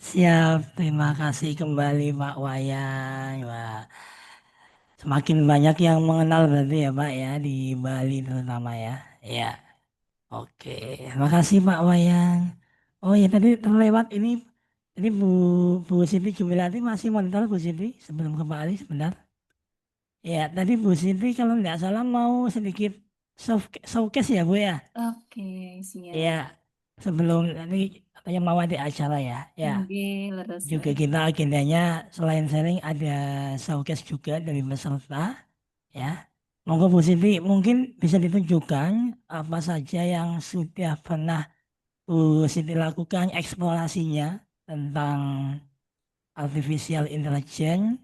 Siap, terima kasih kembali Pak Wayan. Wah, semakin banyak yang mengenal berarti ya Pak ya di Bali terutama ya. Ya, oke. Terima kasih Pak Wayan. Oh ya tadi terlewat ini. Ini Bu Siti Jumilarti masih monitor Bu Siti sebelum ke Bali sebentar. Ya tadi Bu Siti kalau nggak salah mau sedikit showcase ya Bu ya.
Oke, siap.
Ya sebelum nanti katanya mau ada acara ya. Ya.
Oke, leres.
Juga kita agendanya selain sharing ada showcase juga dari peserta ya. Monggo Bu Siti mungkin bisa ditunjukkan apa saja yang sudah pernah Bu Siti lakukan eksplorasinya tentang artificial intelligence,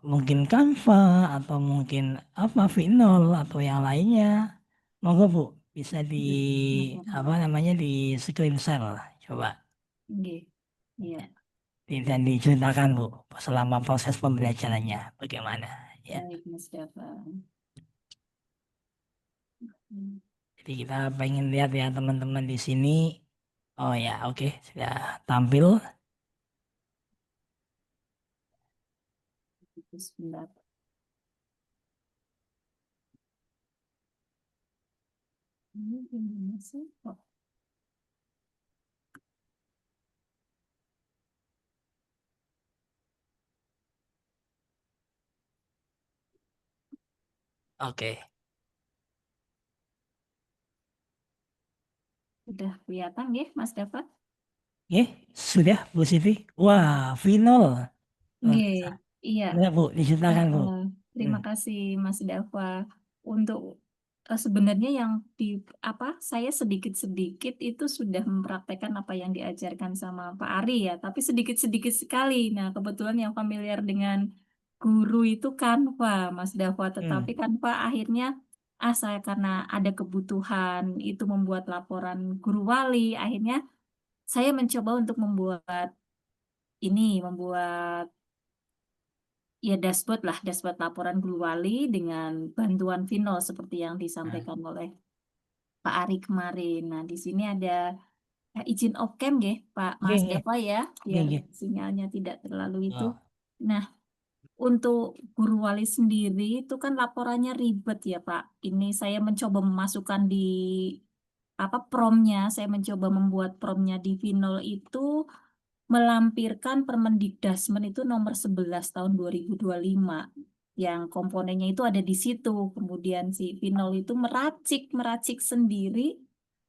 mungkin Canva atau mungkin apa Vinol atau yang lainnya. Monggo Bu bisa di apa namanya di screen share lah. Coba.
Oke. Iya.
Dan diceritakan Bu selama proses pembelajarannya bagaimana ya.
Baik, Mas Dava.
Jadi kita pengen lihat ya teman-teman di sini. Oh ya, oke, sudah tampil.
Sebentar. Ini gimana sih? Oh.
Oke.
Sudah kelihatan ya, Mas Dava?
Sudah Bu Siti. Wah, Vinol.
Iya.
Benar Bu, diceritakan Bu.
Terima kasih Mas Dava. Untuk sebenarnya yang saya sedikit-sedikit itu sudah mempraktekkan apa yang diajarkan sama Pak Ari ya, tapi sedikit-sedikit sekali. Nah, kebetulan yang familiar dengan guru itu Canva, Mas Dava, tetapi Canva akhirnya saya karena ada kebutuhan itu membuat laporan guru wali, akhirnya saya mencoba untuk membuat ya dashboard laporan guru wali dengan bantuan Vinol seperti yang disampaikan oleh Pak Ari kemarin. Nah, di sini ada izin off-cam Pak Mas Dava ya, biar sinyalnya tidak terlalu itu. Nah, untuk guru wali sendiri itu kan laporannya ribet ya Pak. Ini saya mencoba memasukkan di promnya, saya mencoba membuat promnya di Vinol itu melampirkan Permendikdasmen itu nomor 11 tahun 2025 yang komponennya itu ada di situ. Kemudian si Vinol itu meracik sendiri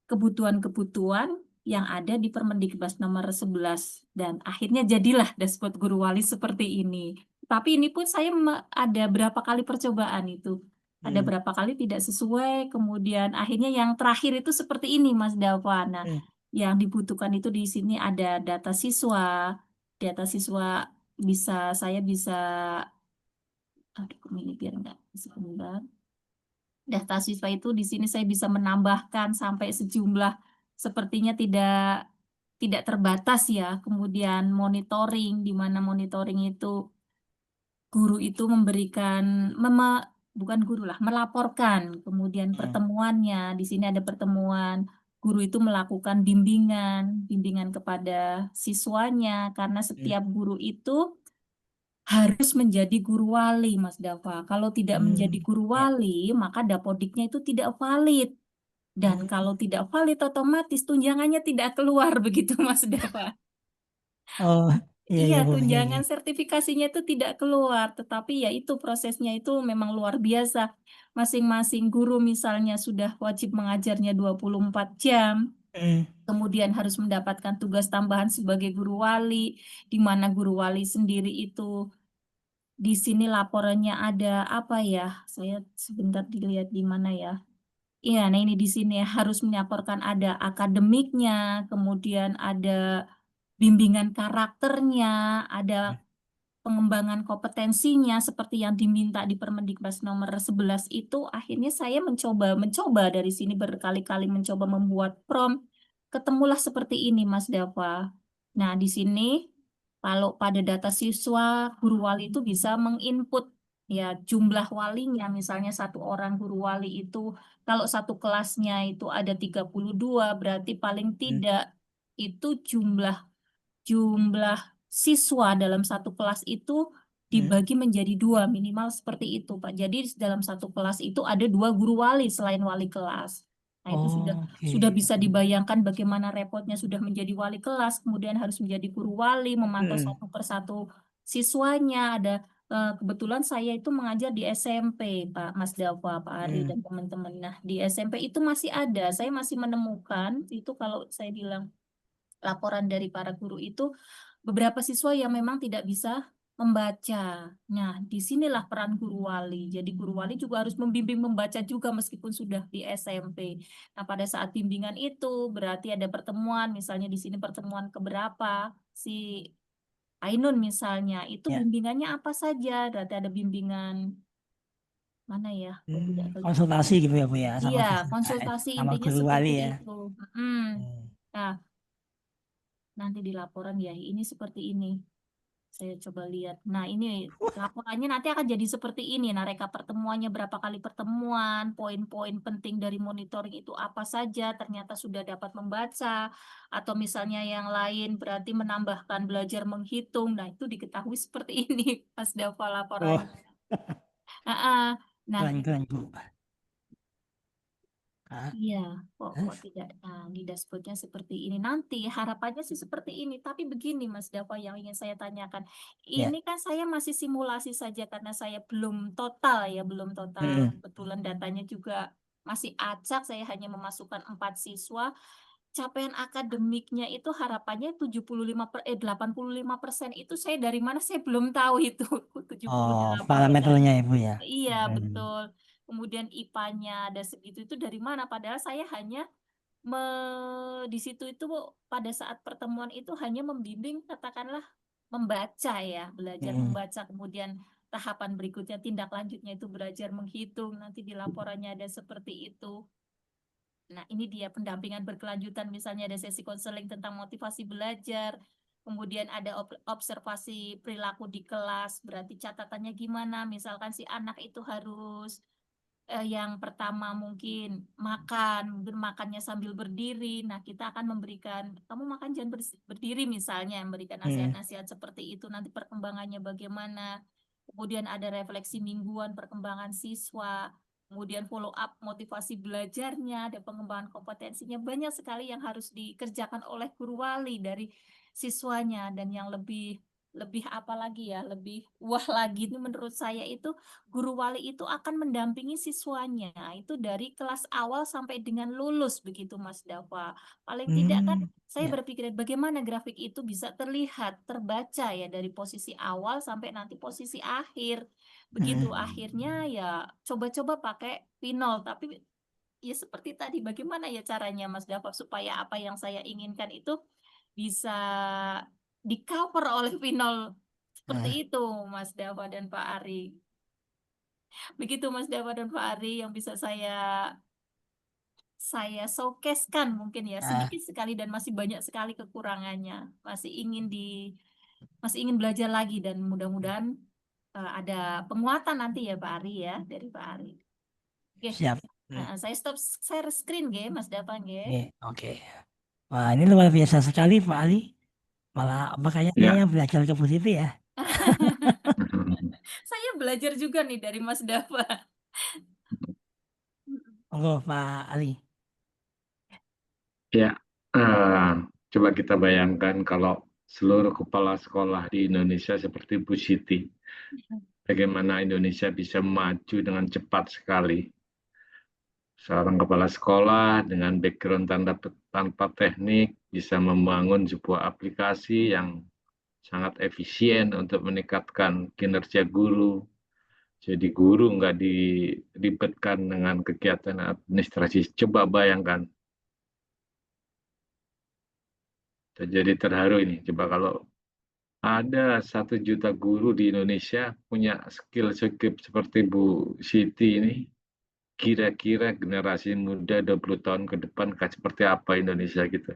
kebutuhan-kebutuhan yang ada di Permendikbud nomor 11 dan akhirnya jadilah dashboard guru wali seperti ini. Tapi ini pun saya ada berapa kali percobaan itu. Ada berapa kali tidak sesuai, kemudian akhirnya yang terakhir itu seperti ini Mas Dava. Nah, yang dibutuhkan itu di sini ada data siswa. Data siswa saya bisa ini biar enggak sebentar. Data siswa itu di sini saya bisa menambahkan sampai sejumlah sepertinya tidak terbatas ya. Kemudian monitoring, di mana monitoring itu guru itu memberikan bukan guru lah, melaporkan. Kemudian pertemuannya, di sini ada pertemuan. Guru itu melakukan bimbingan kepada siswanya karena setiap guru itu harus menjadi guru wali, Mas Dava. Kalau tidak menjadi guru wali, maka dapodiknya itu tidak valid. Dan kalau tidak valid, otomatis tunjangannya tidak keluar begitu, Mas Dava.
Oh, iya
Iya,
Bu,
tunjangan sertifikasinya itu tidak keluar, tetapi ya itu prosesnya itu memang luar biasa. Masing-masing guru misalnya sudah wajib mengajarnya 24 jam, kemudian harus mendapatkan tugas tambahan sebagai guru wali, di mana guru wali sendiri itu di sini laporannya ada apa ya? Saya sebentar dilihat di mana ya. Iya, nah ini di sini harus melaporkan ada akademiknya, kemudian ada bimbingan karakternya, ada pengembangan kompetensinya seperti yang diminta di Permendikbud nomor 11 itu. Akhirnya saya mencoba dari sini berkali-kali mencoba membuat prom, ketemulah seperti ini Mas Dava. Nah, di sini kalau pada data siswa, guru wali itu bisa menginput ya jumlah walinya, misalnya satu orang guru wali itu kalau satu kelasnya itu ada 32, berarti paling tidak itu jumlah siswa dalam satu kelas itu dibagi menjadi 2, minimal seperti itu, Pak. Jadi dalam satu kelas itu ada 2 guru wali selain wali kelas. Nah, itu sudah bisa dibayangkan bagaimana repotnya sudah menjadi wali kelas, kemudian harus menjadi guru wali, memantau satu persatu siswanya. Ada kebetulan saya itu mengajar di SMP, Pak Mas Dava, Pak Ari dan teman-teman. Nah, di SMP itu masih ada, saya masih menemukan itu kalau saya bilang laporan dari para guru itu beberapa siswa yang memang tidak bisa membaca. Nah, disinilah peran guru wali. Jadi guru wali juga harus membimbing membaca juga meskipun sudah di SMP. Nah, pada saat bimbingan itu berarti ada pertemuan, misalnya di sini pertemuan keberapa si Ainun misalnya, itu bimbingannya apa saja? Berarti ada bimbingan mana ya?
konsultasi gitu ya Bu ya sama
Iya,
siswa,
konsultasi
sama
intinya
guru
seperti
wali ya.
itu. Nah, nanti di laporan ya, ini seperti ini. Saya coba lihat. Nah, ini laporannya nanti akan jadi seperti ini. Nah, reka pertemuannya berapa kali pertemuan, poin-poin penting dari monitoring itu apa saja, ternyata sudah dapat membaca, atau misalnya yang lain berarti menambahkan belajar menghitung. Nah, itu diketahui seperti ini pas Dava laporannya. Nah,
Keren Bu.
iya, kok tidak. Nah, di dashboardnya seperti ini. Nanti harapannya sih seperti ini. Tapi begini, Mas Dava, yang ingin saya tanyakan. Ini kan saya masih simulasi saja karena saya belum total ya, belum total. Kebetulan datanya juga masih acak. Saya hanya memasukkan 4 siswa. Capaian akademiknya itu harapannya 85% itu saya dari mana saya belum tahu itu. 78%.
Parameternya ya Bu ya.
Iya, betul. Kemudian IPA-nya ada segitu itu dari mana? Padahal saya hanya di situ itu pada saat pertemuan itu hanya membimbing katakanlah membaca ya, belajar membaca, kemudian tahapan berikutnya tindak lanjutnya itu belajar menghitung, nanti di laporannya ada seperti itu. Nah, ini dia pendampingan berkelanjutan, misalnya ada sesi konseling tentang motivasi belajar, kemudian ada observasi perilaku di kelas, berarti catatannya gimana, misalkan si anak itu harus yang pertama mungkin makannya sambil berdiri. Nah, kita akan memberikan, kamu makan jangan berdiri misalnya, memberikan nasihat-nasihat seperti itu, nanti perkembangannya bagaimana. kemudian ada refleksi mingguan perkembangan siswa, kemudian follow up motivasi belajarnya, ada pengembangan kompetensinya, banyak sekali yang harus dikerjakan oleh guru wali dari siswanya. Dan yang lebih apa lagi ya, lebih wah lagi itu menurut saya itu guru wali itu akan mendampingi siswanya itu dari kelas awal sampai dengan lulus begitu Mas Dava. Paling tidak kan saya
Ya.
berpikir bagaimana grafik itu bisa terlihat, terbaca ya dari posisi awal sampai nanti posisi akhir. Begitu akhirnya ya coba-coba pakai pinol, tapi ya seperti tadi bagaimana ya caranya Mas Dava supaya apa yang saya inginkan itu bisa di cover oleh pinol seperti itu Mas Dava dan Pak Ari. Begitu Mas Dava dan Pak Ari yang bisa saya showcase-kan mungkin ya, sedikit sekali dan masih banyak sekali kekurangannya. Masih ingin belajar lagi dan mudah-mudahan ada penguatan nanti ya Pak Ari ya dari Pak Ari. Oke.
Siap.
Saya stop share screen Ge, Mas Dava Ge.
Oke. Wah, ini luar biasa sekali Pak Ali. Malah makanya saya belajar ke Bu Siti ya.
Saya belajar juga nih dari Mas Dava.
Monggo Pak Ali.
Ya, coba kita bayangkan kalau seluruh kepala sekolah di Indonesia seperti Bu Siti, bagaimana Indonesia bisa maju dengan cepat sekali. Seorang kepala sekolah dengan background tanpa teknik bisa membangun sebuah aplikasi yang sangat efisien untuk meningkatkan kinerja guru. Jadi guru nggak diribetkan dengan kegiatan administrasi. Coba bayangkan. Jadi terharu ini. Coba kalau ada 1 juta guru di Indonesia punya skill seperti Bu Siti ini, kira-kira generasi muda 20 tahun ke depan seperti apa Indonesia gitu.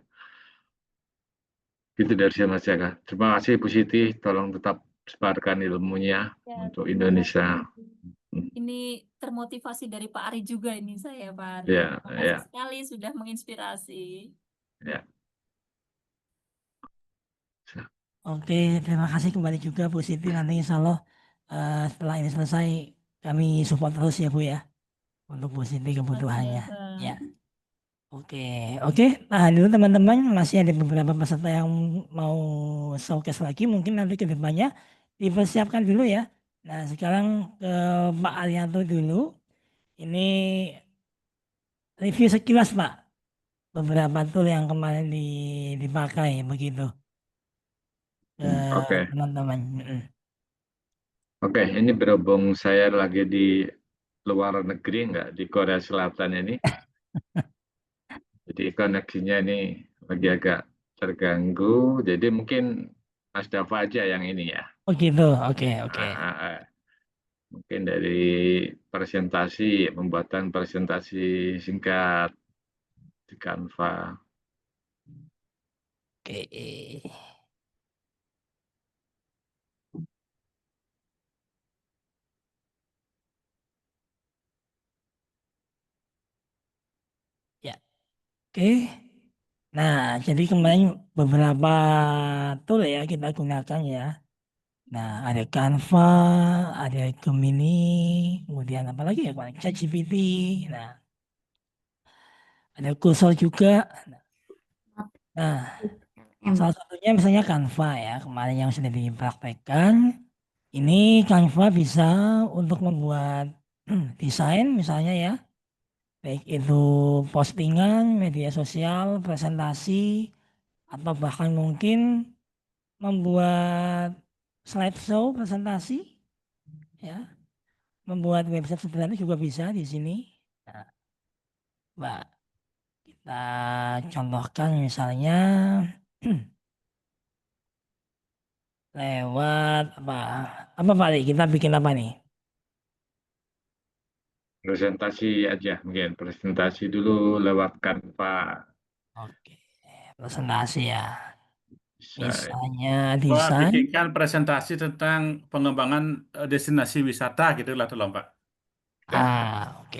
Itu dari saya Mas Jaka. Terima kasih Bu Siti, tolong tetap sebarkan ilmunya untuk Indonesia.
Ini termotivasi dari Pak Ari juga ini saya Pak Ari.
Ya,
Terima kasih sekali sudah menginspirasi.
Ya.
Oke, terima kasih kembali juga Bu Siti. Nanti insya Allah setelah ini selesai kami support terus ya Bu ya untuk Bu Siti kebutuhannya. Ya. Oke. Nah dulu teman-teman masih ada beberapa peserta yang mau showcase lagi. Mungkin nanti ke depannya dipersiapkan dulu ya. Nah sekarang ke Pak Alianto dulu. Ini review sekilas Pak. Beberapa tool yang kemarin dipakai begitu.
Oke.
Teman-teman.
Oke, ini berhubung saya lagi di luar negeri, nggak di Korea Selatan ini. Jadi koneksinya ini lagi agak terganggu. Jadi mungkin Mas Dava aja yang ini ya.
Oh gitu, oke.
Mungkin dari presentasi, pembuatan presentasi singkat di Canva.
Oke. Ya, oke. Nah, jadi kemarin beberapa tool ya kita gunakan ya. Nah, ada Canva, ada Gemini, kemudian apa lagi ya, ChatGPT. Nah, ada Cursor juga. Nah, salah satunya misalnya Canva ya, kemarin yang sudah dipraktekkan. Ini Canva bisa untuk membuat desain misalnya ya, baik itu postingan, media sosial, presentasi, atau bahkan mungkin membuat slideshow presentasi, ya, membuat website sederhana juga bisa di sini. Nah, Mbak, kita contohkan misalnya lewat apa Pak? Kita bikin apa nih?
Presentasi aja mungkin, presentasi dulu lewat Canva.
Oke, presentasi ya.
Bisa.
Misalnya
Wah,
desain.
bikinkan presentasi tentang pengembangan destinasi wisata gitu lah tolong Pak.
Oke.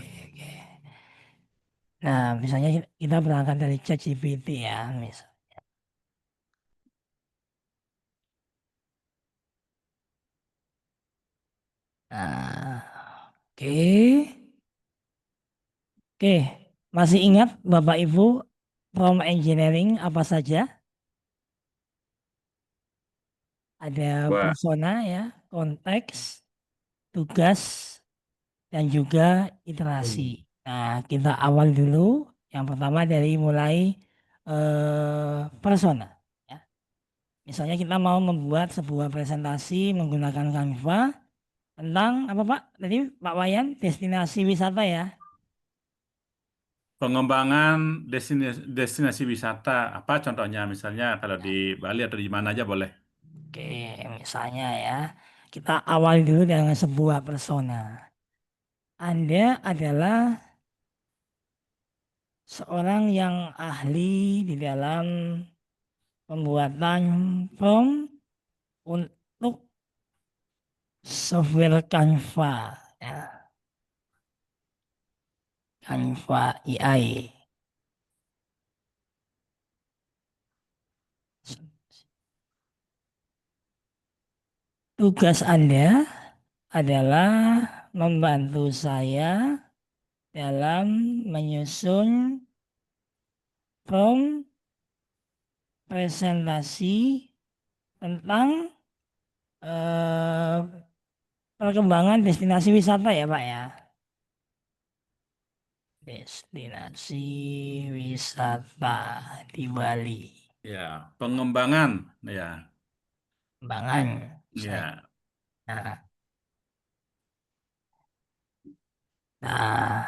Nah, misalnya kita berangkat dari ChatGPT ya, misalnya. Nah, oke. Oke, masih ingat Bapak Ibu prompt engineering apa saja? Ada
Wah,
persona ya, konteks, tugas, dan juga iterasi. Nah, kita awal dulu. Yang pertama dari mulai persona. Ya. Misalnya kita mau membuat sebuah presentasi menggunakan Canva tentang apa Pak? Tadi Pak Wayan, destinasi wisata ya.
Pengembangan destinasi wisata, apa contohnya misalnya kalau di Bali atau di mana aja boleh.
Oke, misalnya ya, kita awal dulu dengan sebuah persona. Anda adalah seorang yang ahli di dalam pembuatan prompt untuk software Canva, ya, Canva AI. Tugas Anda adalah membantu saya dalam menyusun prompt presentasi tentang perkembangan destinasi wisata ya Pak ya. Destinasi wisata di Bali.
Ya, pengembangan, ya,
Pengembangan.
ya.
Nah, nah,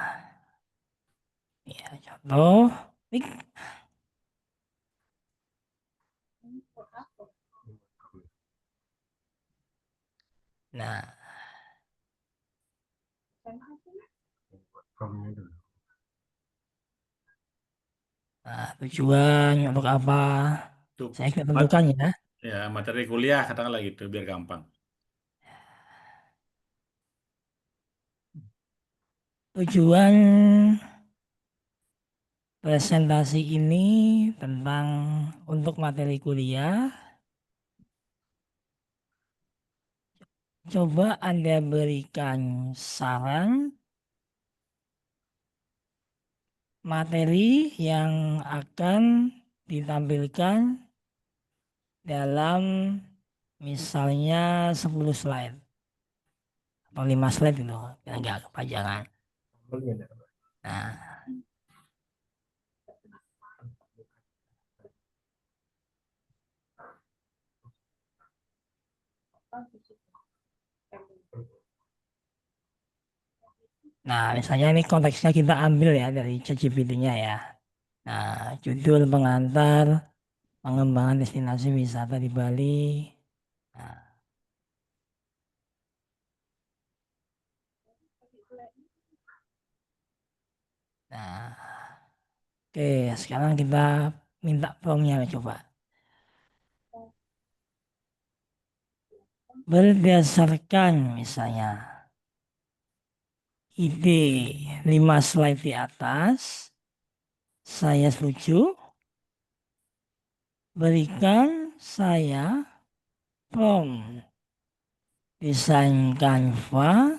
ya contoh. Nah,
Promnya dulu.
nah, tujuan untuk apa?
Tuh,
Saya tidak tentukan ya.
ya materi kuliah katakanlah gitu biar gampang.
Tujuan presentasi ini tentang untuk materi kuliah. Coba Anda berikan saran materi yang akan ditampilkan dalam misalnya 10 slide atau 5 slide itu agak kepanjangan. Nah, misalnya ini konteksnya kita ambil ya dari ChatGPT-nya ya. Nah, judul pengantar pengembangan destinasi wisata di Bali. Nah, nah, oke, sekarang kita minta promptnya coba. Berdasarkan misalnya ide 5 slide di atas, saya setuju. Berikan saya prompt desain Canva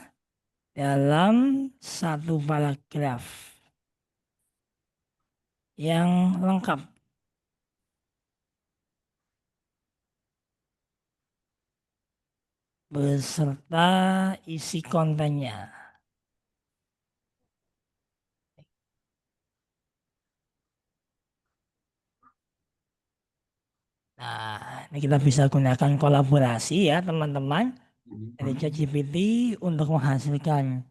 dalam satu paragraf yang lengkap. Beserta isi kontennya. Nah, ini kita bisa gunakan kolaborasi ya teman-teman dari ChatGPT untuk menghasilkan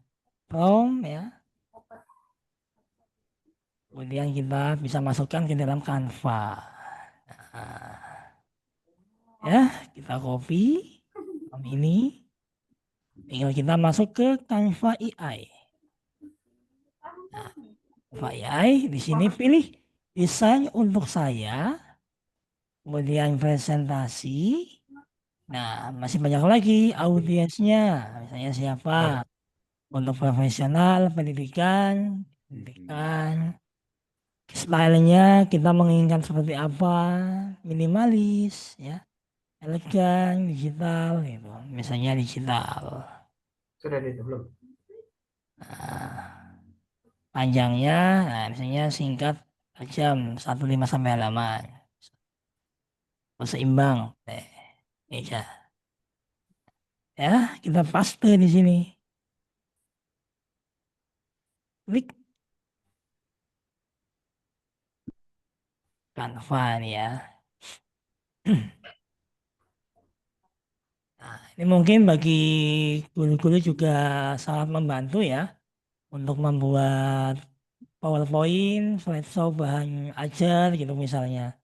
prompt ya. Kemudian kita bisa masukkan ke dalam Canva. Nah, ya, kita copy prompt ini. Tinggal kita masuk ke Canva AI. Nah, Canva AI di sini pilih desain untuk saya. Kemudian presentasi. Nah, masih banyak lagi audiensnya. Misalnya siapa? Untuk profesional, pendidikan, stylenya kita menginginkan seperti apa? Minimalis, ya, elegan, digital, gitu. Misalnya digital.
Sudah itu belum?
Nah, panjangnya, nah misalnya singkat tajam 1,5 sampai halaman. Seimbang. Ini aja. Ya, kita paste di sini. Klik Canva nih ya. Nah, ini mungkin bagi guru-guru juga sangat membantu ya untuk membuat PowerPoint, slideshow bahan ajar gitu misalnya.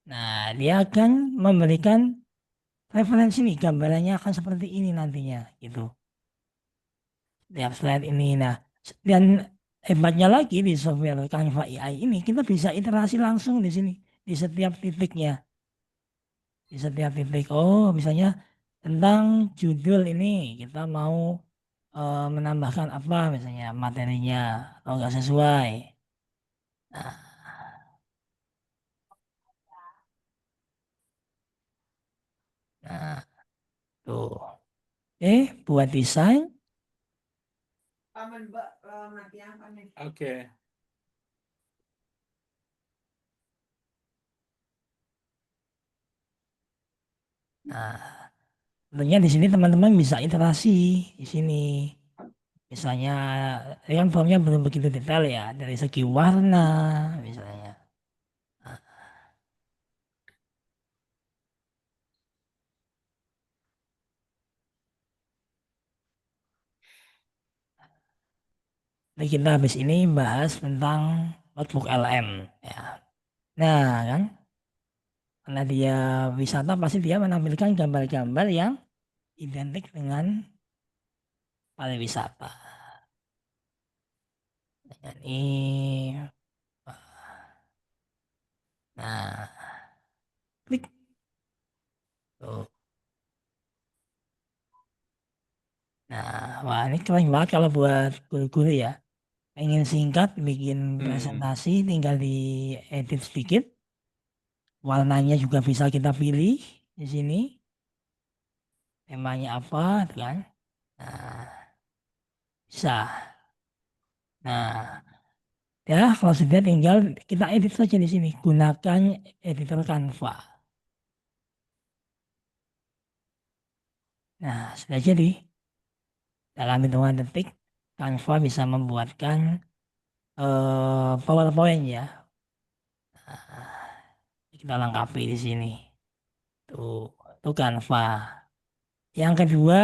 Nah, dia akan memberikan referensi nih, gambarannya akan seperti ini nantinya gitu. Lihat slide ini. Nah, dan hebatnya lagi di software Canva AI ini kita bisa iterasi langsung di sini di setiap titiknya. Di setiap titik. Oh, misalnya tentang judul ini kita mau menambahkan apa misalnya materinya atau nggak sesuai. Nah, nah, tuh. Buat desain.
Oke.
Nah, tentunya di sini teman-teman bisa iterasi di sini. Misalnya, kan formnya belum begitu detail ya dari segi warna misalnya. Jadi kita habis ini bahas tentang notebook LM ya. Nah kan, karena dia wisata pasti dia menampilkan gambar-gambar yang identik dengan pariwisata. Dengan ini, nah, klik. Tuh. Nah, wah ini keren banget kalau buat guru-guru ya. Pengen singkat bikin presentasi tinggal diedit sedikit. Warnanya juga bisa kita pilih di sini. Temanya apa kan? Nah, bisa. Nah, ya kalau sudah tinggal kita edit saja di sini. Gunakan editor Canva. Nah, sudah jadi. Dalam hitungan detik, Canva bisa membuatkan PowerPoint ya. Nah, kita lengkapi di sini. Tuh Canva. Yang kedua,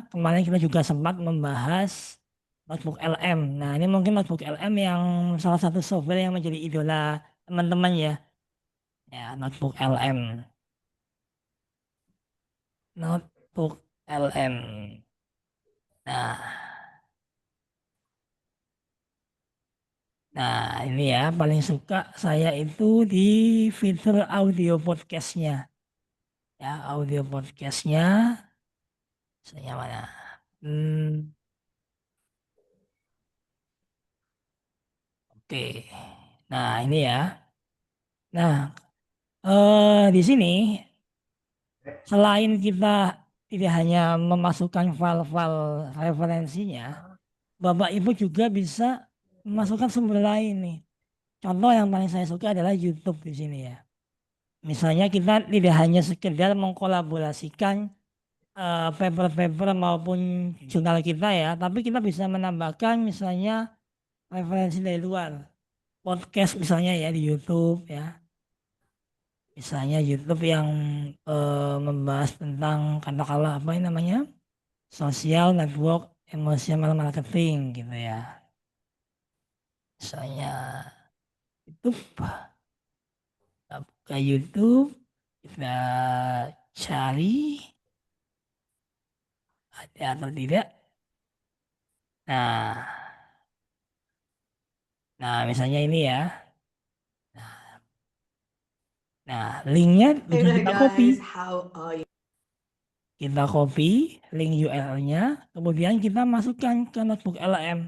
kemarin kita juga sempat membahas notebook LM. Nah, ini mungkin notebook LM yang salah satu software yang menjadi idola teman-teman ya. Ya, notebook LM. Notebook LM. Nah, ini ya paling suka saya itu di fitur audio podcastnya. Ya, audio podcastnya. Saya mana? Oke. Nah, ini ya. Nah, di sini selain kita tidak hanya memasukkan file-file referensinya, Bapak Ibu juga bisa memasukkan sumber lain nih. Contoh yang paling saya suka adalah YouTube di sini ya. Misalnya kita tidak hanya sekedar mengkolaborasikan paper-paper maupun jurnal kita ya, tapi kita bisa menambahkan misalnya referensi dari luar. Podcast misalnya ya di YouTube ya. Misalnya YouTube yang membahas tentang katakanlah apa ini namanya social network emotional marketing gitu ya. Misalnya YouTube, kita buka YouTube, kita cari ada atau tidak. Nah misalnya ini ya. Nah linknya bisa kita copy. Kita copy link URL-nya, kemudian kita masukkan ke notebook LM.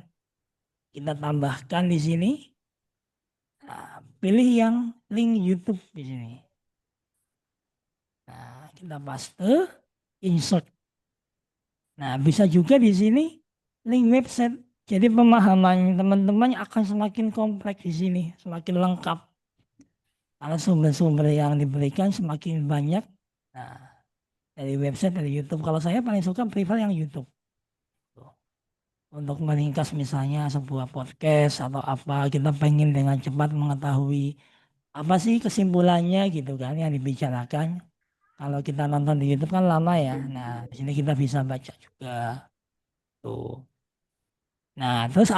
Kita tambahkan di sini pilih yang link YouTube di sini. Nah, kita paste, insert. Nah, bisa juga di sini link website. Jadi pemahaman teman-teman akan semakin kompleks di sini, semakin lengkap. Karena sumber-sumber yang diberikan semakin banyak. Nah, dari website, dari YouTube. Kalau saya paling suka prefer yang YouTube. Untuk meringkas misalnya sebuah podcast atau apa, kita pengen dengan cepat mengetahui apa sih kesimpulannya gitu kan yang dibicarakan. Kalau kita nonton di YouTube kan lama ya. Nah, di sini kita bisa baca juga tuh. Nah, terus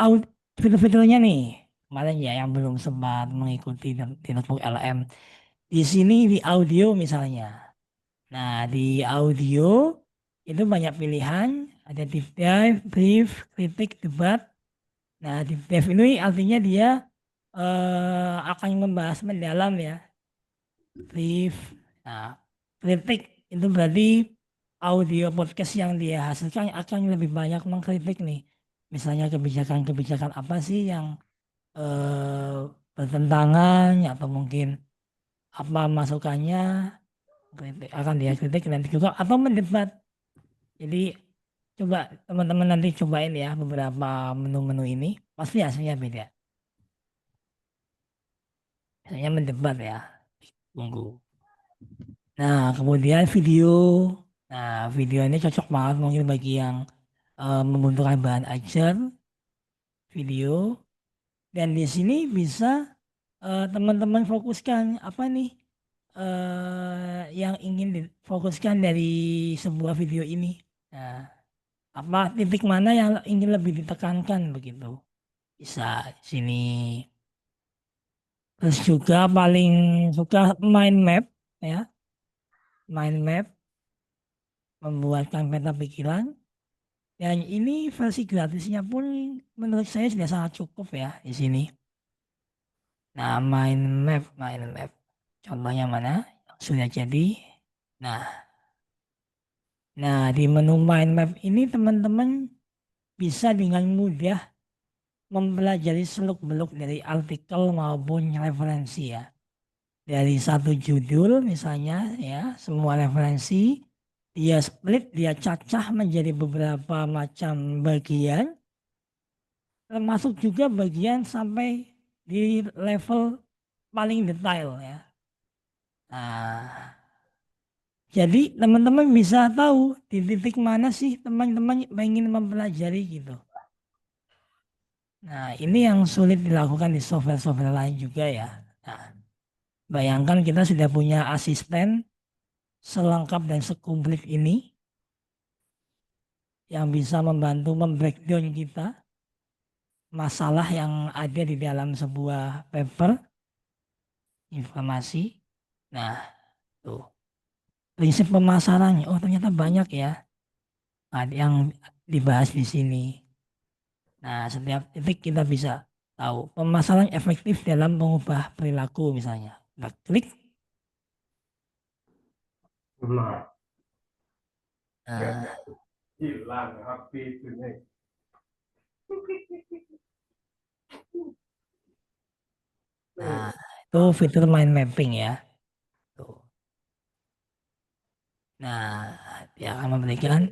fitur-fiturnya nih. Kemarin ya yang belum sempat mengikuti di notebook LM. Di sini di audio misalnya. Nah, di audio itu banyak pilihan. Ada deep dive, brief, kritik, debat. Nah, deep dive ini artinya dia akan membahas mendalam ya. Brief. Nah, kritik itu berarti audio podcast yang dia hasilkan akan lebih banyak mengkritik nih. Misalnya kebijakan-kebijakan apa sih yang bertentangan atau mungkin apa masukannya akan dia kritik dan juga atau mendebat. Jadi coba teman-teman nanti cobain ya beberapa menu-menu ini pasti hasilnya beda. Biasanya mendebat ya. Tunggu. Nah, kemudian video. Nah, video ini cocok banget mungkin bagi yang membutuhkan bahan ajar video. Dan di sini bisa teman-teman fokuskan apa nih yang ingin difokuskan dari sebuah video ini. Nah, apa titik mana yang ingin lebih ditekankan begitu. Bisa di sini. Terus juga paling suka mind map ya. Mind map membuatkan peta pikiran. Dan ini versi gratisnya pun menurut saya sudah sangat cukup ya di sini. Nah, mind map. Contohnya mana? Sudah jadi. Nah, di menu mind map ini teman-teman bisa dengan mudah mempelajari seluk-beluk dari artikel maupun referensi ya. Dari satu judul misalnya ya, semua referensi dia split, dia cacah menjadi beberapa macam bagian, termasuk juga bagian sampai di level paling detail ya. Nah, jadi teman-teman bisa tahu di titik mana sih teman-teman ingin mempelajari gitu. Nah, ini yang sulit dilakukan di software-software lain juga ya. Nah, bayangkan kita sudah punya asisten selengkap dan sekumplit ini yang bisa membantu membreakdown kita masalah yang ada di dalam sebuah paper informasi. Nah, tuh prinsip pemasarannya. Oh, ternyata banyak ya. Nah, yang dibahas di sini. Nah, setiap titik kita bisa tahu pemasaran efektif dalam mengubah perilaku misalnya. Kita klik.
Nah,
Nah,
hilang api itu nih.
nah, itu fitur mind mapping ya. Tuh. Nah, dia akan memberikan.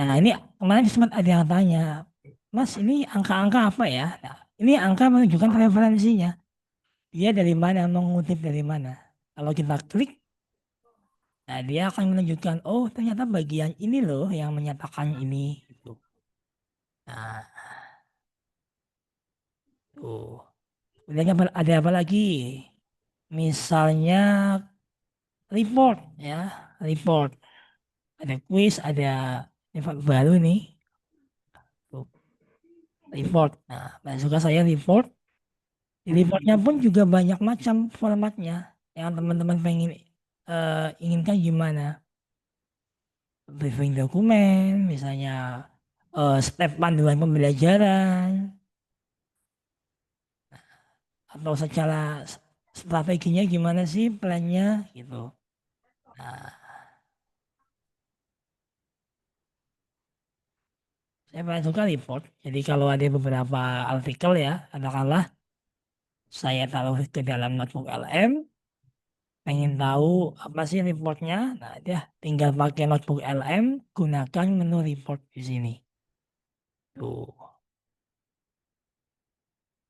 Nah, ini kemarin sempat ada yang tanya, Mas, ini angka-angka apa ya? Nah, ini angka menunjukkan referensinya. Dia dari mana, mengutip dari mana. Kalau kita klik, nah dia akan menunjukkan, oh ternyata bagian ini loh yang menyatakan ini. Gitu. Nah, tuh. Kemudian ada apa lagi? Misalnya report ya, report. Ada quiz, ada event baru nih. Tuh. Report. Nah, paling suka saya report. Di reportnya pun juga banyak macam formatnya yang teman-teman pengen inginkan gimana. Briefing dokumen, misalnya step panduan pembelajaran, atau secara strateginya gimana sih plannya gitu. Nah, saya paling suka report. Jadi kalau ada beberapa artikel ya, katakanlah saya taruh ke dalam notebook LM. Pengen tahu apa sih reportnya? Nah, dia tinggal pakai notebook LM, gunakan menu report di sini. Tuh.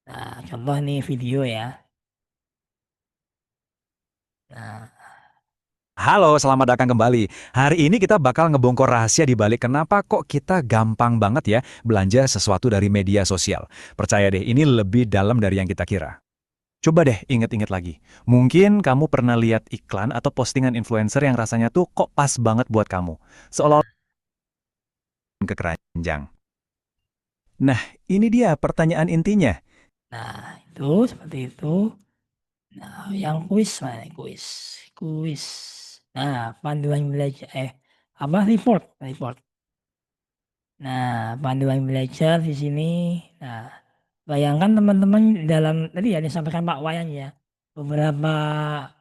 Nah, contoh nih video ya. Nah,
Halo, selamat datang kembali. Hari ini kita bakal ngebongkar rahasia di balik kenapa kok kita gampang banget ya belanja sesuatu dari media sosial. Percaya deh, ini lebih dalam dari yang kita kira. Coba deh inget-inget lagi. Mungkin kamu pernah lihat iklan atau postingan influencer yang rasanya tuh kok pas banget buat kamu. Seolah-olah ke keranjang. Nah, ini dia pertanyaan intinya.
nah itu seperti itu. Nah, yang kuis mana? Kuis. Nah, panduan belajar report. Nah, panduan belajar di sini. Nah, bayangkan teman-teman dalam tadi ya disampaikan Pak Wayan ya. Beberapa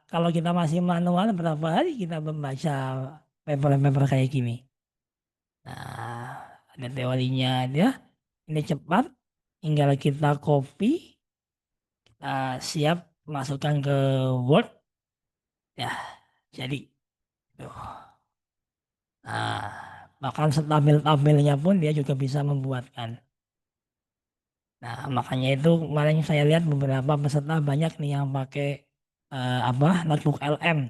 kalau kita masih manual berapa hari kita membaca paper kayak gini. Nah, ada teorinya dia. Ini cepat, tinggal kita copy, siap masukkan ke Word. Ya, jadi. Tuh. Nah, bahkan setabel-tabelnya pun dia juga bisa membuatkan. Nah, makanya itu kemarin saya lihat beberapa peserta banyak nih yang pakai notebook LM.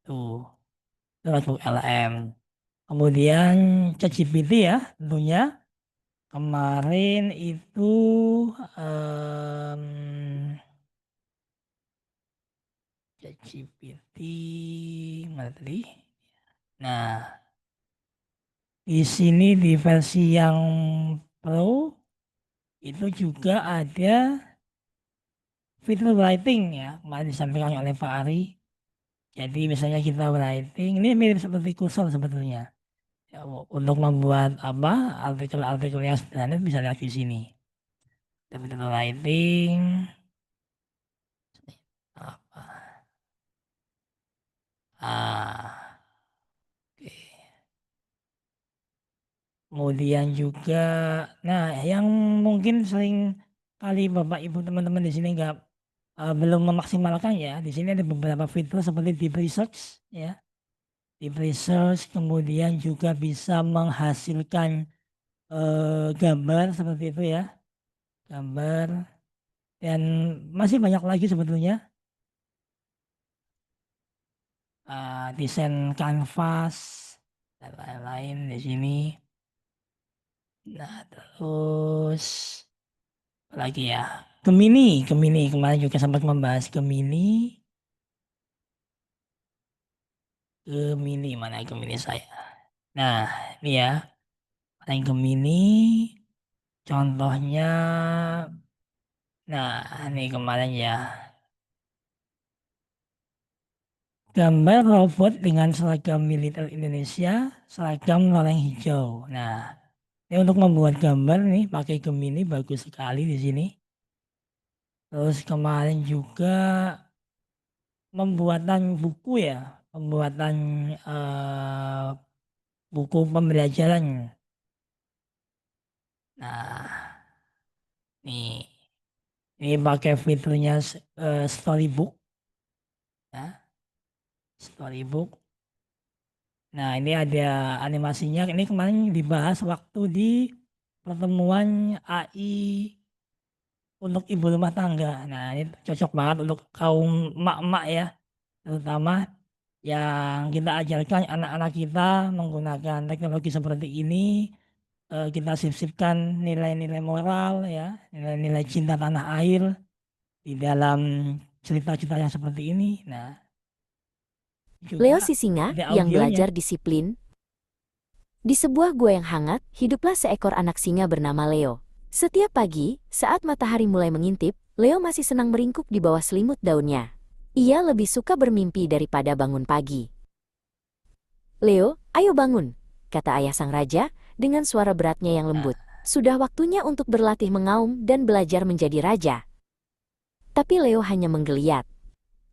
Tuh, itu notebook LM. Kemudian ChatGPT ya, tentunya kemarin itu ChatGPT mana tadi? Nah, di sini di versi yang Pro itu juga ada fitur writing ya, kemarin disampaikan oleh Pak Ari. Jadi misalnya kita writing, ini mirip seperti Cursor sebetulnya. Ya, untuk membuat artikel-artikel yang sederhana bisa lihat di sini. Fitur writing apa? Oke. Kemudian juga, nah yang mungkin sering kali Bapak Ibu teman-teman di sini belum memaksimalkan ya. Di sini ada beberapa fitur seperti deep research ya. Deep research kemudian juga bisa menghasilkan gambar seperti itu ya. Gambar dan masih banyak lagi sebetulnya. Desain kanvas dan lain-lain di sini. Nah, terus lagi ya. Gemini kemarin juga sempat membahas Gemini mana Gemini saya. Nah, ini ya. Yang Gemini contohnya. Nah, ini kemarin ya. Gambar robot dengan seragam militer Indonesia, seragam loreng hijau. Nah, ini untuk membuat gambar nih pakai Gemini bagus sekali di sini. Terus kemarin juga pembuatan buku ya, buku pembelajaran. Nah, ini pakai fiturnya Storybook. Ya. Storybook. Nah, ini ada animasinya. Ini kemarin dibahas waktu di pertemuan AI untuk ibu rumah tangga. Nah, ini cocok banget untuk kaum emak-emak ya, terutama yang kita ajarkan anak-anak kita menggunakan teknologi seperti ini. Kita sisipkan nilai-nilai moral ya, nilai-nilai cinta tanah air di dalam cerita-cerita yang seperti ini. Nah,
Leo si singa
ada
yang
audionya.
belajar disiplin. Di sebuah gua yang hangat, hiduplah seekor anak singa bernama Leo. Setiap pagi, saat matahari mulai mengintip, Leo masih senang meringkuk di bawah selimut daunnya. Ia lebih suka bermimpi daripada bangun pagi. Leo, ayo bangun, kata ayah sang raja dengan suara beratnya yang lembut. Sudah waktunya untuk berlatih mengaum dan belajar menjadi raja. Tapi Leo hanya menggeliat.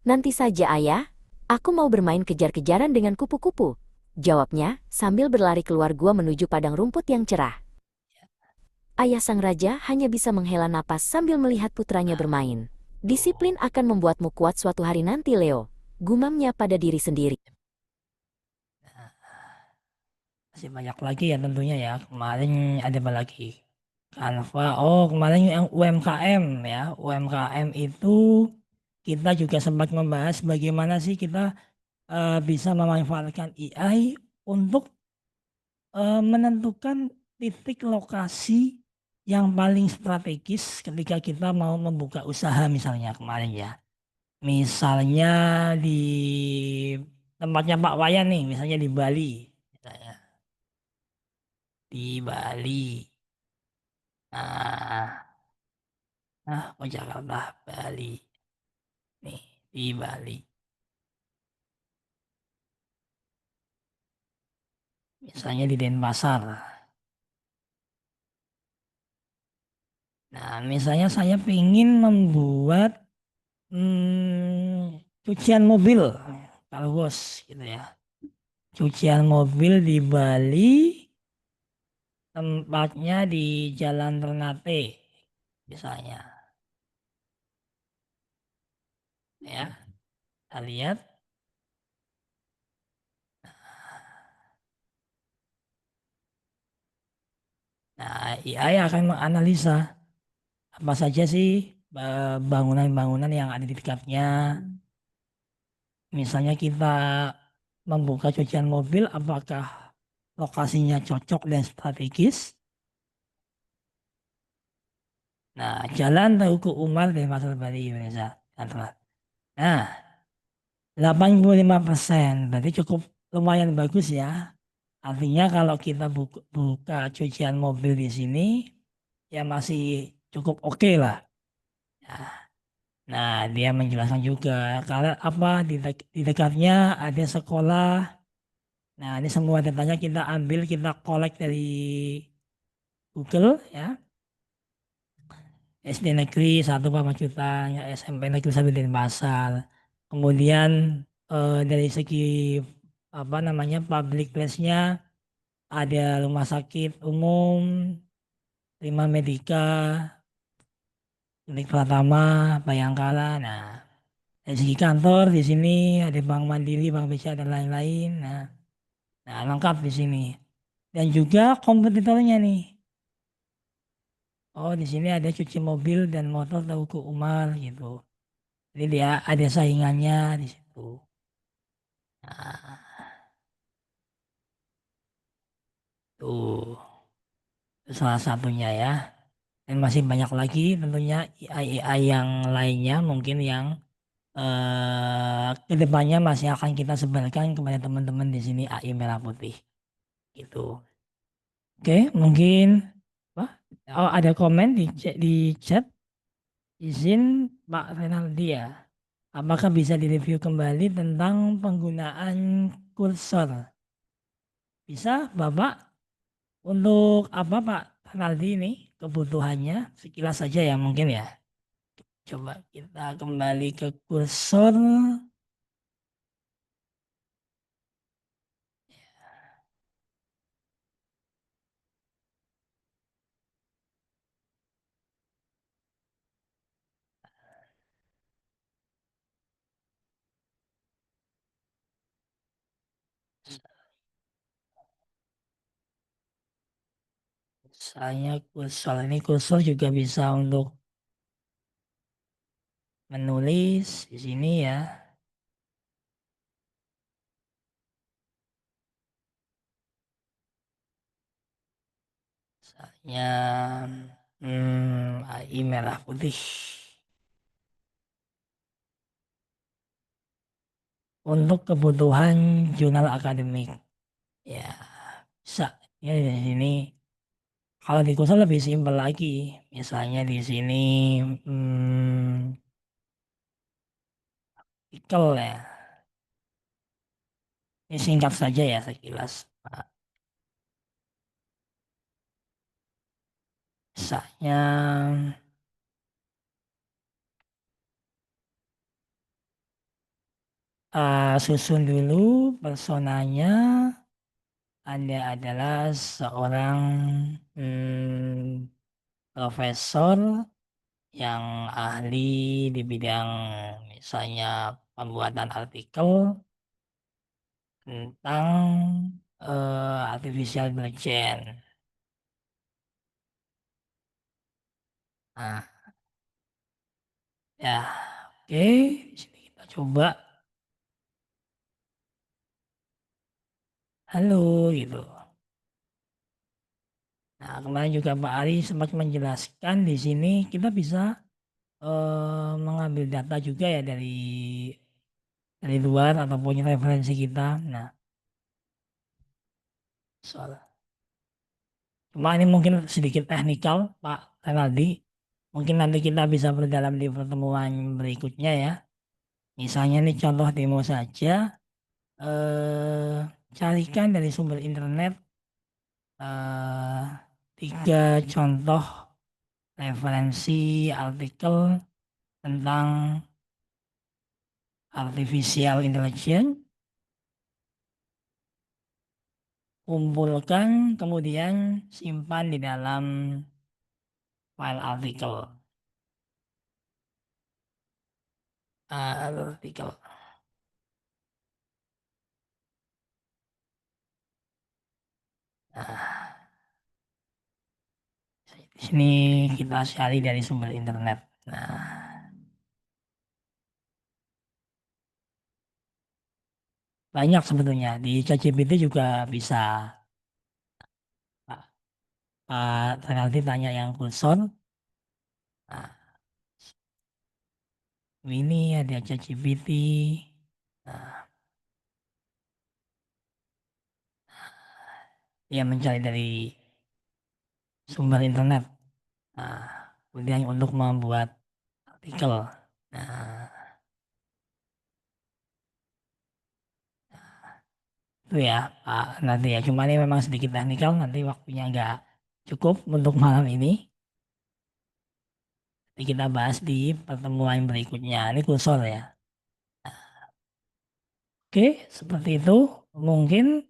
Nanti saja ayah, aku mau bermain kejar-kejaran dengan kupu-kupu, jawabnya sambil berlari keluar gua menuju padang rumput yang cerah. Ayah sang raja hanya bisa menghela napas sambil melihat putranya bermain. Disiplin akan membuatmu kuat suatu hari nanti, Leo. Gumamnya pada diri sendiri.
Masih banyak lagi ya tentunya ya. Kemarin ada apa lagi? Canva. Oh, kemarin yang UMKM ya. UMKM itu kita juga sempat membahas bagaimana sih kita bisa memanfaatkan AI untuk menentukan titik lokasi yang paling strategis ketika kita mau membuka usaha misalnya kemarin ya. Misalnya di tempatnya Pak Wayan nih, misalnya di Bali. Misalnya di Bali. Nah, oh Jakarta, Bali. Nih, di Bali. Misalnya di Denpasar. Nah, misalnya saya ingin membuat cucian mobil, kalau bos gitu ya. Cucian mobil di Bali, tempatnya di Jalan Ternate, misalnya. Ya, kita lihat. Nah, AI akan menganalisa apa saja sih bangunan-bangunan yang ada di dekatnya. Misalnya kita membuka cucian mobil, apakah lokasinya cocok dan strategis? Nah, Jalan Teuku Umar Denpasar Bali Indonesia. Nah, 85% berarti cukup lumayan bagus ya. Artinya kalau kita buka cucian mobil di sini ya masih cukup oke lah. Nah, dia menjelaskan juga kalau apa di dekatnya ada sekolah. Nah, ini semua datanya kita ambil, kita collect dari Google ya. SD negeri 1 Pamajutan, ya, SMP negeri 1 Denpasar. Kemudian dari segi apa namanya public place-nya ada rumah sakit umum, Lima Medika, Klinik Pratama, Bayangkara. Nah, dari segi kantor di sini ada Bank Mandiri, Bank BCA dan lain-lain. Nah, lengkap di sini. Dan juga kompetitornya nih. Oh, di sini ada cuci mobil dan motor Teuku Umar gitu. Jadi dia ada saingannya di situ. Nah, tuh salah satunya ya. Dan masih banyak lagi tentunya AI yang lainnya mungkin yang kedepannya masih akan kita sebarkan kepada teman-teman di sini AI Merah Putih gitu. Oke, mungkin wah, oh ada komen di chat izin Pak Renaldi ya. Apakah bisa direview kembali tentang penggunaan kursor? Bisa, Bapak? Untuk apa Pak Renaldi ini kebutuhannya sekilas saja ya mungkin ya. Coba kita kembali ke kursor. Saya kursor ini kursor juga bisa untuk menulis di sini ya. Saya AI Merah Putih. Untuk kebutuhan jurnal akademik. Ya, bisa. Ya di sini. Kalau di kursor lebih simpel lagi. Misalnya di sini artikel ya. Ini singkat saja ya sekilas. Pak. Misalnya susun dulu personanya. Anda adalah seorang profesor yang ahli di bidang misalnya pembuatan artikel tentang artificial intelligence. Nah, ya, oke, di sini kita coba halo gitu. Nah, kemarin juga Pak Ari sempat menjelaskan di sini kita bisa mengambil data juga ya dari luar ataupun referensi kita. Nah, soal cuma ini mungkin sedikit teknikal Pak Renaldi. Mungkin nanti kita bisa berdalam di pertemuan berikutnya ya. Misalnya nih contoh demo saja. Carikan dari sumber internet 3 contoh referensi artikel tentang artificial intelligence. Kumpulkan kemudian simpan di dalam file artikel. Artikel. Nah, di sini kita cari dari sumber internet. Nah, banyak sebetulnya di ChatGPT juga bisa. Pak Renaldi tanya yang kursor. Nah, ini ada ChatGPT. Nah, dia mencari dari sumber internet. Nah, kemudian untuk membuat artikel. Nah, itu ya Pak nanti ya. Cuma ini memang sedikit teknikal. Nanti waktunya nggak cukup untuk malam ini. Nanti kita bahas di pertemuan berikutnya. Ini kursor ya. Oke, seperti itu. Mungkin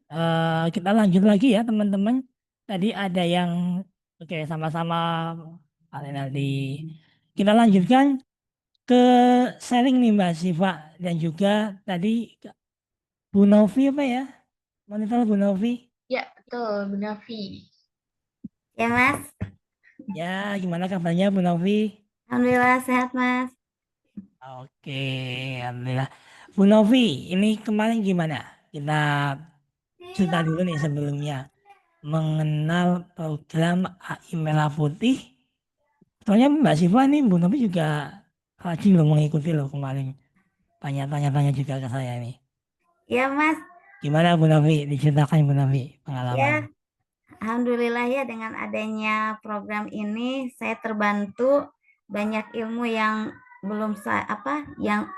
kita lanjut lagi ya teman-teman. Tadi ada yang oke sama-sama Pak Renaldi. Kita lanjutkan ke sharing nih Mbak Siva dan juga tadi Bu Novi apa ya? Monitor Bu Novi.
Ya, betul, Bu Novi.
Ya, Mas.
Ya, gimana kabarnya Bu Novi?
Alhamdulillah sehat, Mas.
Oke, alhamdulillah. Bu Novi, ini kemarin gimana? Kita cerita dulu nih sebelumnya. Mengenal program AI Merah Putih. Soalnya Mbak Siva nih Bu Novi juga rajin loh mengikuti loh kemarin. Tanya-tanya juga ke saya nih.
Ya, Mas.
Gimana Bu Novi? Diceritakan Bu Novi
Ya,
pengalaman.
alhamdulillah ya dengan adanya program ini saya terbantu banyak ilmu yang belum saya yang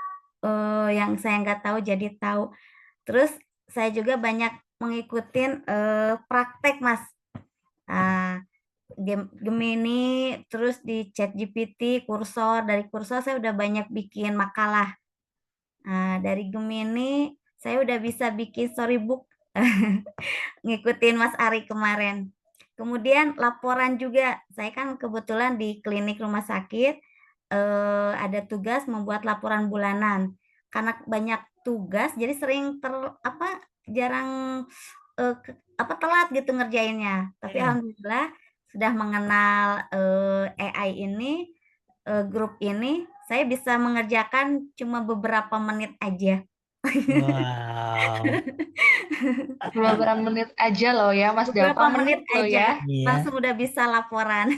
saya nggak tahu jadi tahu. Terus saya juga banyak mengikuti praktek, Mas. Gemini, terus di ChatGPT, kursor. Dari kursor saya udah banyak bikin makalah. Dari Gemini saya udah bisa bikin storybook ngikutin Mas Ari kemarin. Kemudian laporan juga, saya kan kebetulan di klinik rumah sakit ada tugas membuat laporan bulanan. Karena banyak tugas, jadi sering jarang telat gitu ngerjainnya. Tapi alhamdulillah sudah mengenal AI ini, grup ini, saya bisa mengerjakan cuma beberapa menit aja.
Wow.
Beberapa menit aja loh ya, Mas Dapa.
Beberapa menit
loh
aja,
Iya.
langsung udah bisa laporan.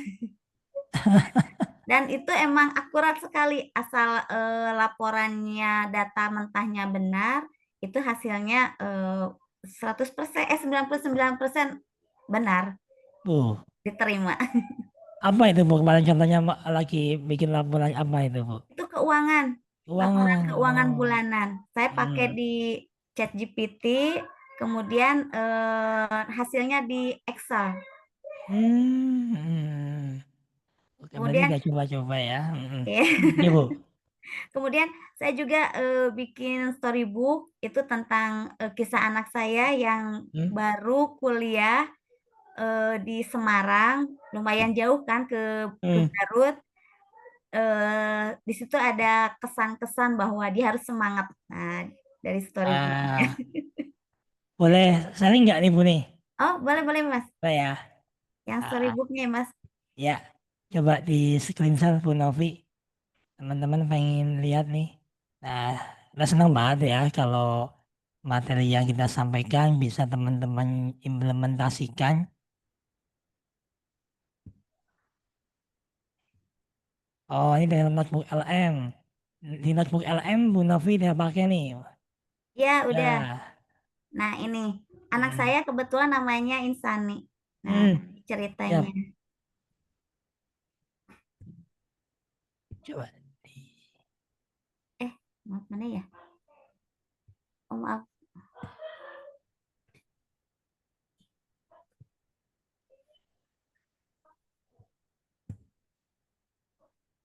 Dan itu emang akurat sekali, asal laporannya data mentahnya benar, itu hasilnya 99% benar diterima.
Apa itu Bu? Kemarin contohnya lagi bikin laporan apa itu Bu?
Itu keuangan, laporan keuangan bulanan. Saya pakai di ChatGPT, kemudian hasilnya di Excel.
Oke, berarti udah coba-coba ya.
Iya.
Iya Bu.
Kemudian saya juga bikin storybook itu tentang kisah anak saya yang baru kuliah di Semarang, lumayan jauh kan ke
Hmm.
Garut. Di situ ada kesan-kesan bahwa dia harus semangat. Nah, dari storybooknya.
Boleh sharing nggak nih Bu nih?
Oh, boleh Mas.
Boleh ya.
Yang storybooknya Mas.
Ya, coba di screenshot Bu Novi. Teman-teman pengen lihat nih. Nah, kita senang banget ya kalau materi yang kita sampaikan bisa teman-teman implementasikan. Oh, ini dari notebook LM. Di notebook LM Bu Novi udah pakai nih.
Ya, udah.
Ya.
Nah, ini anak saya kebetulan namanya Insani. Nah, ceritanya.
Siap. Coba.
Mana ya? Oh, maaf.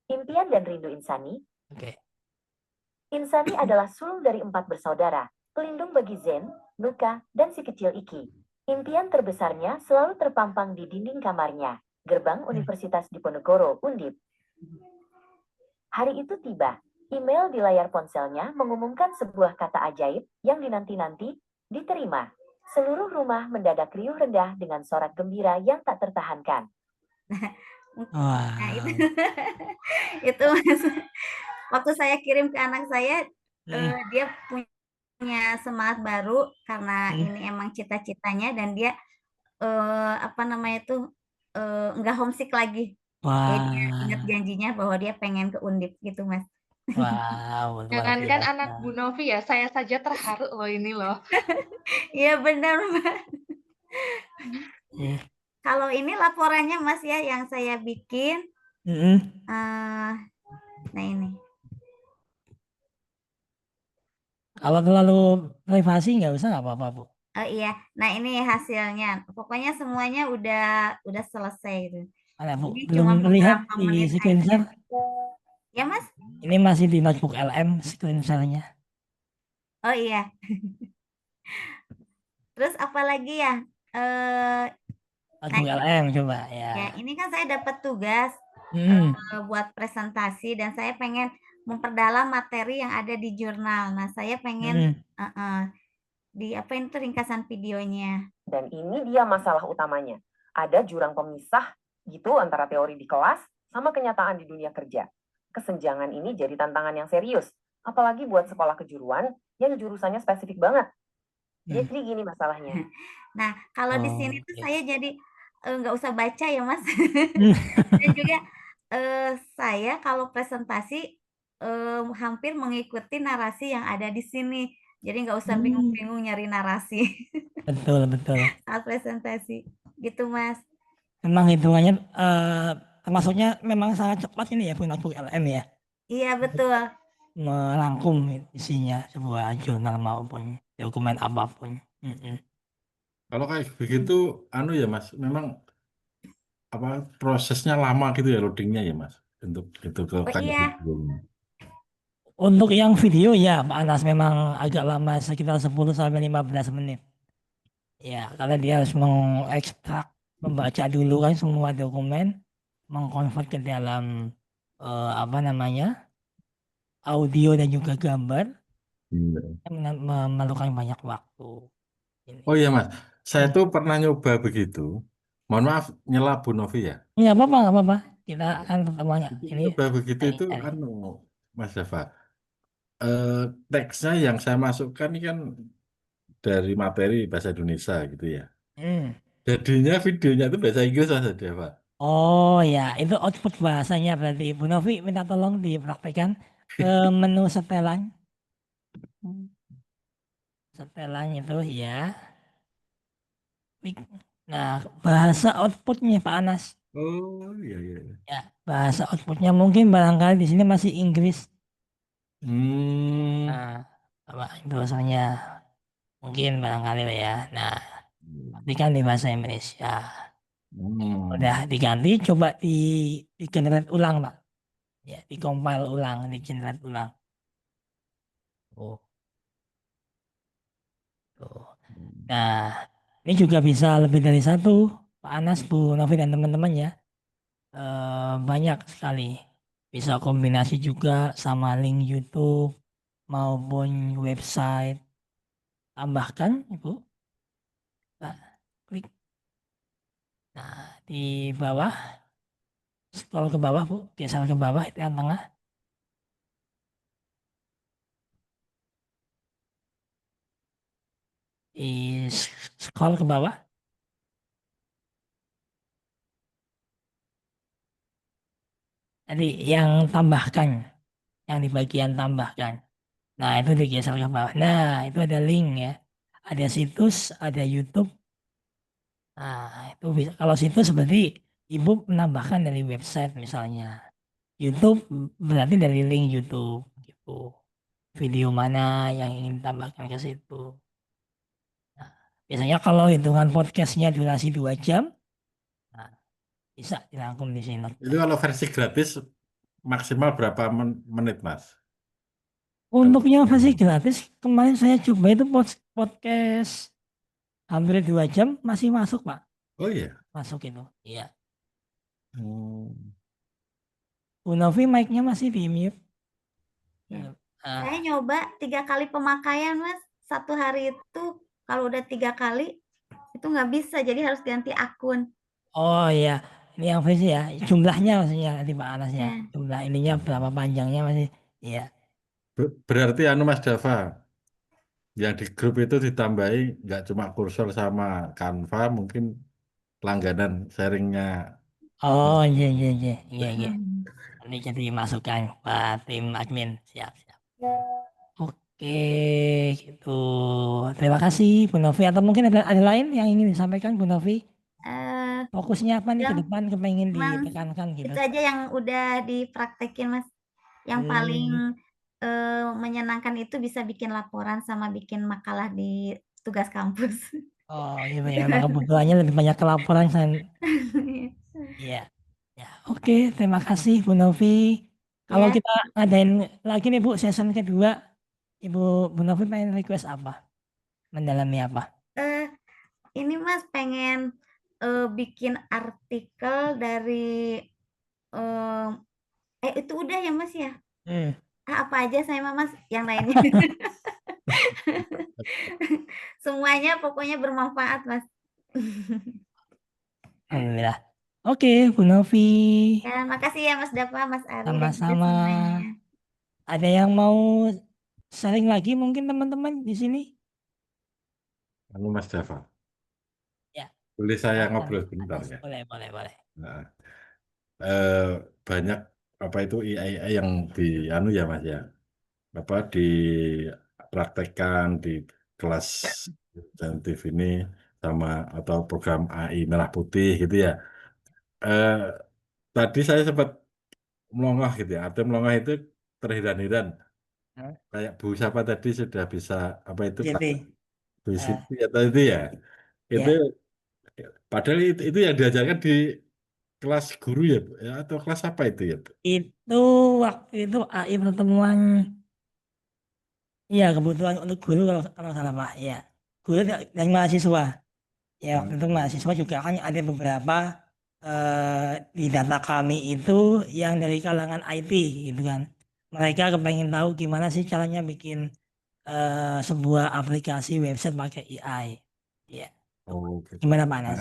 Impian dan rindu Insani.
Oke.
Insani adalah sulung dari 4 bersaudara, pelindung bagi Zen, Nuka, dan si kecil Iki. Impian terbesarnya selalu terpampang di dinding kamarnya, gerbang Universitas Diponegoro, Undip. Hari itu tiba, email di layar ponselnya mengumumkan sebuah kata ajaib yang dinanti-nanti diterima. Seluruh rumah mendadak riuh rendah dengan sorak gembira yang tak tertahankan.
Nah, itu Mas. Waktu saya kirim ke anak saya, dia punya semangat baru karena ini emang cita-citanya dan dia nggak homesick lagi. Jadi dia ingat janjinya bahwa dia pengen ke Undip gitu Mas.
Wow, luar
Jangankan
biasa.
anak Bu Novi ya, saya saja terharu loh ini loh.
Iya benar Mbak. Kalau ini laporannya Mas ya yang saya bikin. Nah ini.
Kalau terlalu privasi nggak usah, nggak apa-apa Bu.
Oh iya, nah ini hasilnya. Pokoknya semuanya udah selesai gitu.
Mana Bu?
Ini
Belum
cuma
lihat
beberapa
di
menit
screenshot.
aja. Ya Mas?
Ini masih di notebook LM screenshotnya.
Oh iya. Terus apa lagi ya?
Notebook LM coba ya.
Ya, ini kan saya dapat tugas buat presentasi dan saya pengen memperdalam materi yang ada di jurnal. Nah, saya pengen diapain tuh ringkasan videonya.
Dan ini dia masalah utamanya. Ada jurang pemisah gitu antara teori di kelas sama kenyataan di dunia kerja. Kesenjangan ini jadi tantangan yang serius, apalagi buat sekolah kejuruan yang jurusannya spesifik banget. Jadi gini masalahnya.
Nah, kalau di sini tuh saya jadi nggak usah baca ya Mas. Dan juga saya kalau presentasi hampir mengikuti narasi yang ada di sini. Jadi nggak usah bingung-bingung nyari narasi.
Betul.
Saat presentasi. Gitu Mas.
Memang hitungannya termasuknya memang sangat cepat ini ya notebook LM ya.
Iya betul.
Merangkum isinya sebuah jurnal maupun dokumen apapun.
Kalau kayak begitu, ya Mas, memang prosesnya lama gitu ya loadingnya ya Mas, untuk itu ke kayak gitu.
Untuk yang video ya Pak Anas memang agak lama sekitar 10-15 menit. Ya, karena dia harus mengekstrak, membaca dulu kan semua dokumen, mengkonvert ke dalam audio dan juga gambar. Memerlukan banyak waktu.
Oh iya Mas, saya tuh pernah nyoba begitu. Mohon maaf nyela Bu Novi ya.
Iya nggak apa-apa. Kita akan pertemuannya. Ini
Nyoba begitu itu Mas Dava. Teksnya yang saya masukkan ini kan dari materi bahasa Indonesia gitu ya. Jadinya videonya itu bahasa Inggris Mas Dava.
Oh ya, itu output bahasanya berarti. Bu Novi minta tolong dipraktekkan ke menu setelan. Setelan itu ya. Nah, bahasa outputnya Pak Anas.
Oh iya.
Ya, bahasa outputnya mungkin barangkali di sini masih Inggris. Nah, apa bahasanya mungkin barangkali ya. Nah, tapi kan di bahasa Indonesia. Udah diganti, coba di generate ulang Pak. Ya, di compile ulang, di generate ulang. Nah, ini juga bisa lebih dari satu. Pak Anas, Bu Novi dan teman-teman ya. Banyak sekali. Bisa kombinasi juga sama link YouTube maupun website. Tambahkan, Ibu. Nah, klik. Nah, di bawah, scroll ke bawah, Bu. Geser ke bawah, itu yang tengah. Di scroll ke bawah. Jadi yang tambahkan, yang di bagian tambahkan. Nah, itu digeser ke bawah. Nah, itu ada link ya. Ada situs, ada YouTube. Nah, itu bisa. Kalau situs berarti Ibu menambahkan dari website misalnya. YouTube berarti dari link YouTube gitu. Video mana yang ingin ditambahkan ke situ. Nah, biasanya kalau hitungan podcastnya durasi 2 jam, nah, bisa dirangkum di sini.
Itu kalau versi gratis maksimal berapa menit, Mas?
Untuk yang versi gratis, kemarin saya coba itu podcast hampir 2 jam masih masuk, Pak.
Oh iya.
Masuk itu. Iya.
Hmm.
Bu Novi mic-nya masih di mute.
Ya.
Ah,
Saya nyoba 3 kali pemakaian, Mas. 1 hari itu kalau udah 3 kali itu nggak bisa, jadi harus ganti akun.
oh iya, ini yang versi ya. Jumlahnya maksudnya nanti Pak Anas ya.
Ya.
Jumlah ininya berapa panjangnya masih. Iya.
Berarti Mas Dava, yang di grup itu ditambahi nggak cuma kursor sama Canva, mungkin langganan sharingnya.
Oh iya iya iya iya iya. Ini jadi masukan Pak tim admin. Siap siap. Oke, gitu. Terima kasih Bu Novi. Atau mungkin ada lain yang ingin disampaikan Bu Novi? Fokusnya apa nih ke
yang
depan kepengen
cuman
ditekankan gitu?
itu aja yang udah dipraktekin, Mas. Yang paling menyenangkan itu bisa bikin laporan sama bikin makalah di tugas kampus.
Oh iya ya, emang kebutuhannya lebih banyak ke laporan kan. Iya. Ya, oke, terima kasih Bu Novi. Kalau
Ya.
kita ngadain lagi nih Bu season kedua, Ibu Bu Novi pengen request apa? Mendalami apa?
Ini Mas pengen bikin artikel dari itu udah ya Mas ya? Apa aja saya mah Mas yang lainnya. Semuanya pokoknya bermanfaat Mas.
Alhamdulillah. Oke, Bu Novi.
Ya, makasih ya Mas Dava, Mas Ari dan juga
Sama-sama.
semuanya.
Ada yang mau sharing lagi mungkin teman-teman di sini?
Mas Dava.
Ya.
Boleh saya
Silakan,
ngobrol sebentar ya?
Boleh, boleh, boleh.
Nah, banyak apa itu AI yang ya Mas ya, apa dipraktekkan di kelas insentif ini sama atau program AI Merah Putih gitu ya. Tadi saya sempat melongah gitu ya, artinya melongah itu terheran-heran. Kayak Bu Sapa tadi sudah bisa apa itu
Jadi,
Bu Siti atau itu ya. Itu padahal itu yang diajarkan di kelas guru ya, Bu? Ya, atau kelas apa itu ya, Bu?
itu waktu itu AI pertemuan, iya kebutuhan untuk guru kalau salah Pak, ya. Guru dan mahasiswa. Ya waktu itu mahasiswa juga kan ada beberapa di data kami itu yang dari kalangan IT gitu kan. Mereka kepengen tahu gimana sih caranya bikin sebuah aplikasi website pakai AI. Ya.
Oh, gitu.
Gimana Pak Anas?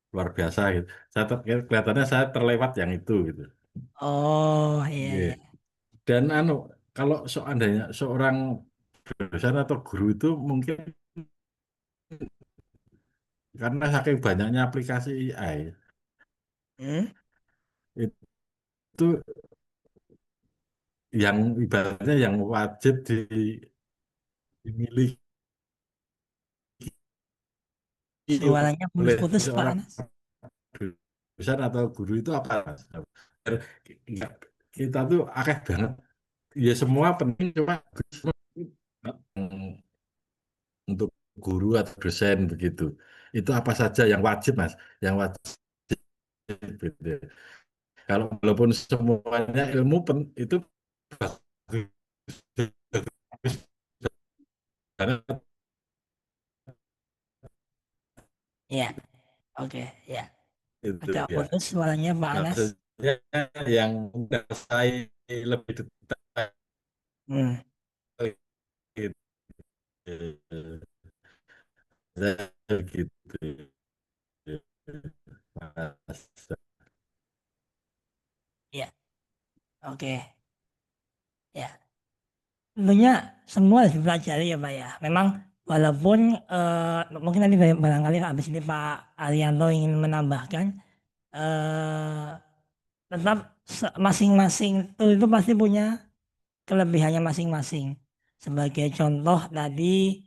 Luar biasa gitu. Kelihatannya saya terlewat yang itu gitu.
Oh iya
Iya.
iya.
Dan kalau seandainya seorang dosen atau guru itu mungkin karena saking banyaknya aplikasi AI itu yang ibaratnya yang wajib dimiliki
Suaranya
oleh
putus-putus Pak
seorang
Anas.
dosen atau guru itu apa? Kita tuh akeh banget. Ya semua penting cuma untuk guru atau dosen begitu. Itu apa saja yang wajib, Mas? Yang wajib gitu. Kalau walaupun semuanya ilmu itu bagus.
Iya. Oke, ya.
Itu
Agak
ya.
putus suaranya Pak Anas.
Maksudnya yang menguasai lebih detail
Hmm.
gitu. Gitu. Mas.
Ya, oke. Ya, tentunya semua harus dipelajari ya Pak ya. Memang walaupun mungkin nanti barangkali habis ini Pak Arianto ingin menambahkan, eh, tetap masing-masing tool itu pasti punya kelebihannya masing-masing. Sebagai contoh tadi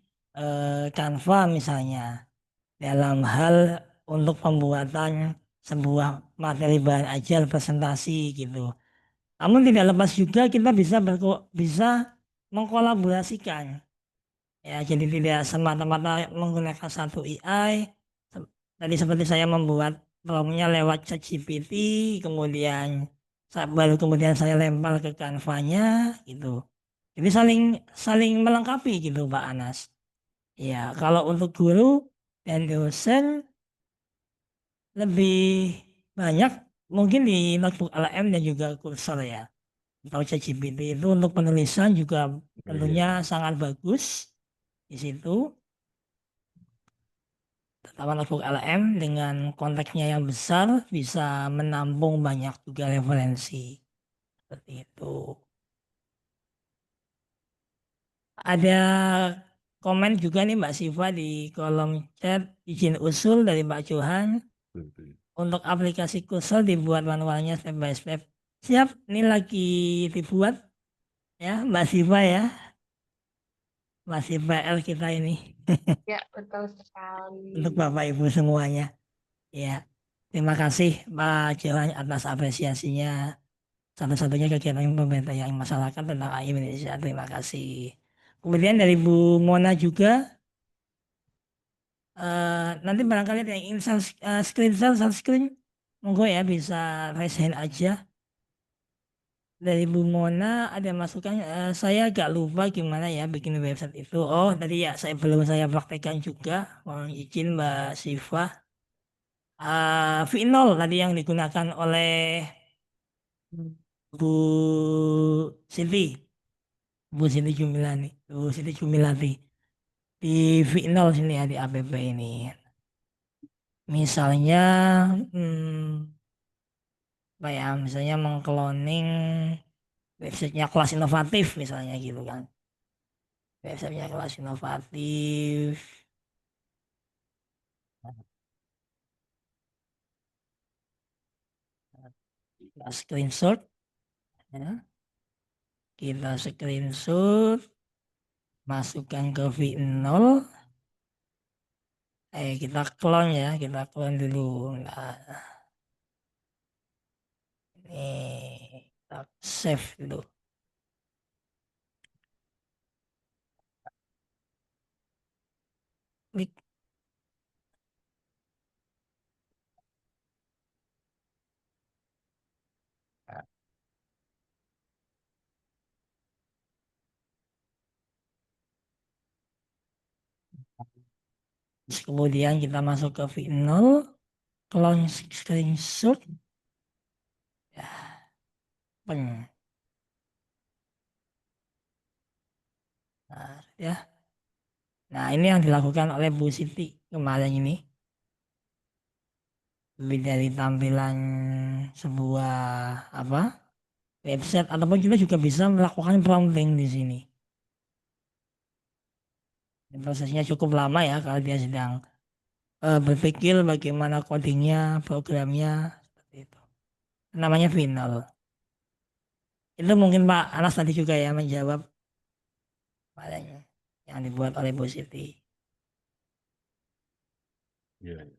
Canva misalnya dalam hal untuk pembuatan sebuah materi bahan ajar presentasi gitu. Namun tidak lepas juga kita bisa mengkolaborasikan. Ya, jadi tidak semata-mata menggunakan satu AI. Tadi seperti saya membuat promptnya lewat ChatGPT, kemudian baru kemudian saya lempar ke Canva-nya gitu. Jadi saling saling melengkapi gitu Pak Anas. Ya, kalau untuk guru dan dosen lebih banyak mungkin di notebook LM dan juga kursor ya. Atau ChatGPT itu untuk penulisan juga tentunya
Iya.
sangat bagus di situ. Terutama notebook LM dengan konteksnya yang besar bisa menampung banyak juga referensi. Seperti itu. Ada komen juga nih Mbak Siva di kolom chat izin usul dari Mbak Johan untuk aplikasi kursor dibuat manualnya step by step. Siap, ini lagi dibuat ya Mbak Siva ya. Masih PR kita ini
Ya, betul sekali.
untuk Bapak Ibu semuanya. Ya, terima kasih Pak Johan atas apresiasinya. Satu-satunya kegiatan pemerintah yang masyarakat tentang AI Indonesia. Terima kasih. Kemudian dari Bu Mona juga, nanti barangkali ada yang ingin share screen, monggo ya bisa raise hand aja. Dari Bu Mona ada masukan, saya agak lupa gimana ya bikin website itu. Oh, tadi ya saya praktekkan juga. Mohon izin Mbak Siva. V0 tadi yang digunakan oleh Bu Siti. Bu Siti Jumilani. Bu Siti Jumilati. Di V0 sini ya di app ini. Misalnya, apa ya, misalnya mengkloning websitenya kelas inovatif misalnya gitu kan. Websitenya kelas inovatif. Kita screenshot. Ya. Kita screenshot. Masukkan ke V0. Kita clone ya. Kita clone dulu. Nah, ini kita save dulu. Klik. Terus kemudian kita masuk ke V0, clone screenshot, ya, nah, ya. Nah ini yang dilakukan oleh Bu Siti kemarin ini. Lebih dari tampilan sebuah apa website ataupun kita juga bisa melakukan prompting di sini. Prosesnya cukup lama ya kalau dia sedang berpikir bagaimana codingnya, programnya, seperti itu. Namanya final. Itu mungkin Pak Anas tadi juga ya menjawab padanya yang dibuat oleh Bu Siti.
Iya.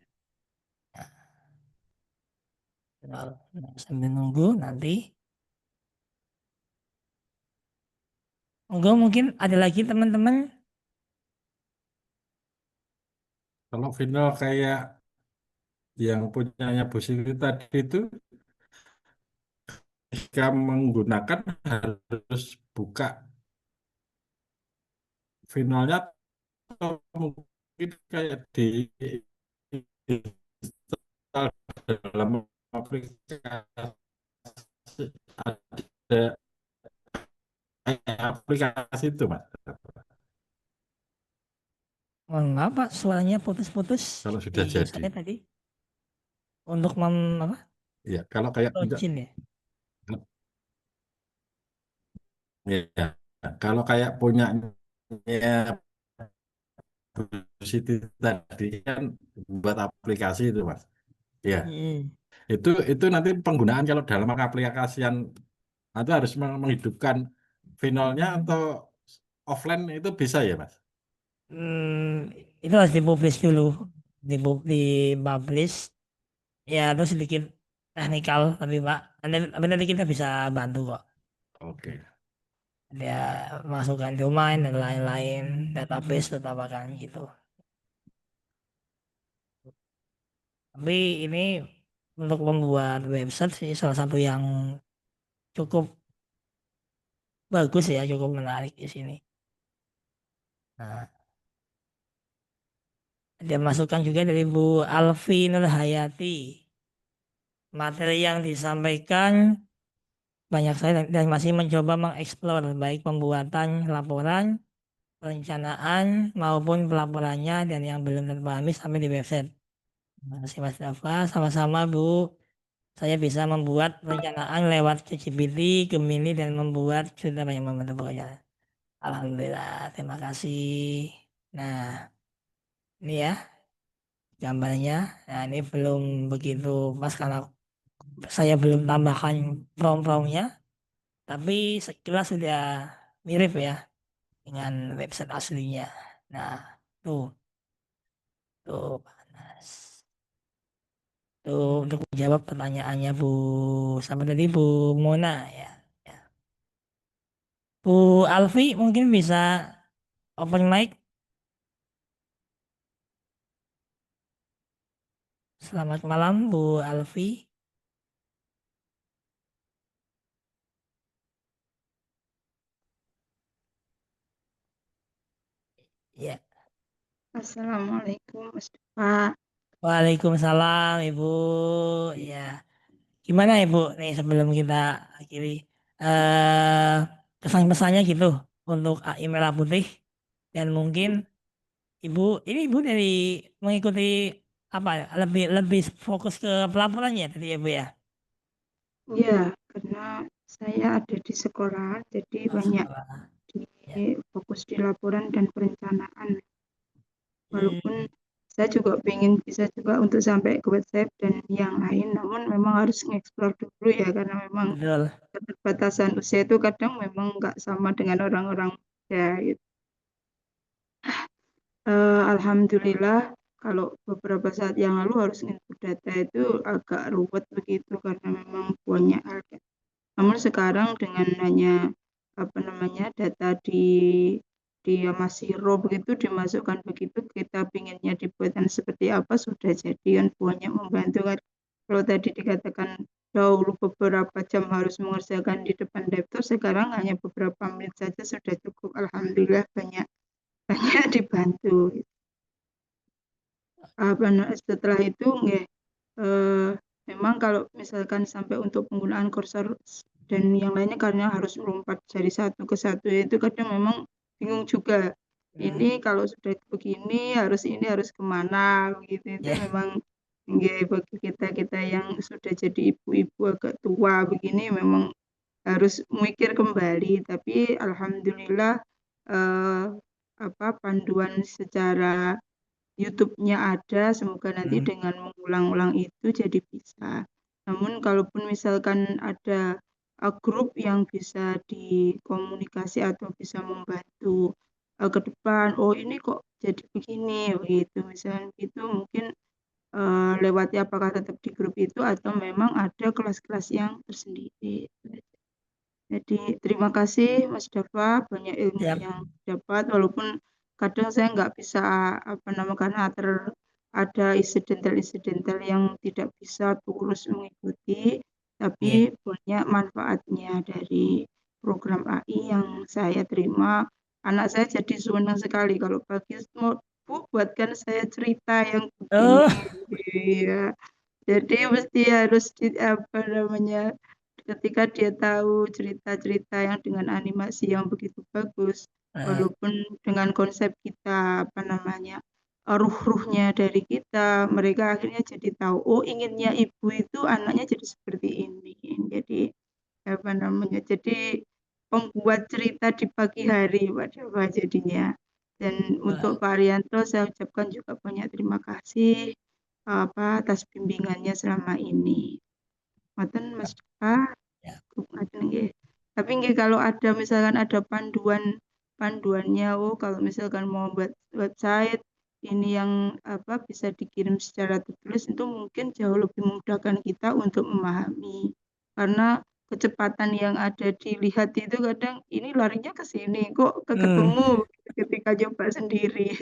Nah, sambil nunggu nanti. Enggak mungkin ada lagi teman-teman.
Kalau final kayak yang punyanya Bu Siti tadi itu, jika menggunakan harus buka finalnya atau mungkin kayak di install dalam aplikasi ada aplikasi itu, Mas.
Enggak, Pak, suaranya putus-putus
Kalau sudah
di
jadi.
saya tadi. Untuk apa?
Ya, kalau kayak
Login ya.
ya, kalau kayak punyanya Bu Siti tadi kan buat aplikasi itu, Mas. Ya, itu nanti penggunaan kalau dalam aplikasian itu harus menghidupkan finalnya atau offline itu bisa ya, Mas?
Itu harus dipublish dulu, dipublish. Ya, terus sedikit teknikal tapi Pak, nanti kita bisa bantu kok.
Oke.
Dia masukkan domain dan lain-lain, database tetap akan gitu. Tapi ini untuk membuat website sih salah satu yang cukup bagus ya, cukup menarik di sini. Nah, dia masukkan juga dari Bu Alfi Nurhayati. Materi yang disampaikan banyak saya dan masih mencoba mengeksplor baik pembuatan laporan, perencanaan maupun pelaporannya dan yang belum terpahami sampai di website. Terima kasih Mas Dafa, sama-sama Bu. Saya bisa membuat perencanaan lewat ChatGPT, Gemini dan membuat sudah banyak membantu pekerjaan. Alhamdulillah, terima kasih. Nah, ini ya gambarnya. Nah, ini belum begitu pas karena saya belum tambahkan prompt-promptnya, tapi sekilas sudah mirip ya dengan website aslinya. Nah, tuh panas. Tuh untuk menjawab pertanyaannya Bu sama tadi Bu Mona ya. Bu Alfi mungkin bisa open mic. Selamat malam Bu Alfi. Ya.
Assalamualaikum Mas Pak.
Waalaikumsalam Ibu. Ya. Gimana Ibu nih sebelum kita akhiri pesan-pesannya gitu untuk AI Merah Putih dan mungkin Ibu dari mengikuti apa ya, lebih fokus ke pelaporannya tadi ya Bu ya.
Ya, karena saya ada di sekolah, jadi banyak fokus di laporan dan perencanaan. Walaupun saya juga pengen bisa juga untuk sampai ke website dan yang lain, namun memang harus ngeksplor dulu ya, karena memang keterbatasan usia itu kadang memang nggak sama dengan orang-orang muda gitu. Alhamdulillah kalau beberapa saat yang lalu harus input data itu agak ruwet begitu karena memang banyak hal. Namun sekarang dengan hanya data di masih raw begitu dimasukkan begitu, kita pinginnya dibuatkan seperti apa sudah jadi kan banyak membantu kan. Kalau tadi dikatakan dahulu beberapa jam harus mengerjakan di depan laptop, sekarang hanya beberapa menit saja sudah cukup. Alhamdulillah banyak dibantu. Setelah itu memang kalau misalkan sampai untuk penggunaan kursor dan yang lainnya karena harus melompat dari satu ke satu itu kadang memang bingung juga. Ini kalau sudah begini harus kemana begitu itu memang bagi kita yang sudah jadi ibu-ibu agak tua begini memang harus mikir kembali. Tapi alhamdulillah panduan secara YouTube-nya ada, semoga nanti dengan mengulang-ulang itu jadi bisa. Namun kalaupun misalkan ada grup yang bisa dikomunikasi atau bisa membantu ke depan, oh ini kok jadi begini, begitu misalnya itu mungkin lewatnya apakah tetap di grup itu atau memang ada kelas-kelas yang tersendiri. Jadi terima kasih Mas Dafa, banyak ilmu yang dapat walaupun kadang saya nggak bisa karena ada insidental yang tidak bisa terus mengikuti, tapi banyak manfaatnya dari program AI yang saya terima. Anak saya jadi senang sekali kalau pagi mau Bu buatkan saya cerita yang begini. Iya. Jadi mesti harus apa namanya, ketika dia tahu cerita-cerita yang dengan animasi yang begitu bagus, walaupun dengan konsep kita apa namanya, ruh-ruhnya dari kita, mereka akhirnya jadi tahu, oh inginnya ibu itu anaknya jadi seperti ini. Jadi apa namanya, jadi pembuat cerita di pagi hari Pak Dava jadinya. Dan untuk Pak Arianto saya ucapkan juga banyak terima kasih atas bimbingannya selama ini. Ngoten Mas Dava,
Ya.
ngoten nggih. Tapi nggih kalau ada misalkan ada panduannya, oh kalau misalkan mau buat website ini yang apa bisa dikirim secara tertulis itu mungkin jauh lebih memudahkan kita untuk memahami. Karena kecepatan yang ada dilihat itu kadang ini larinya ke sini kok ketemu ketika coba sendiri.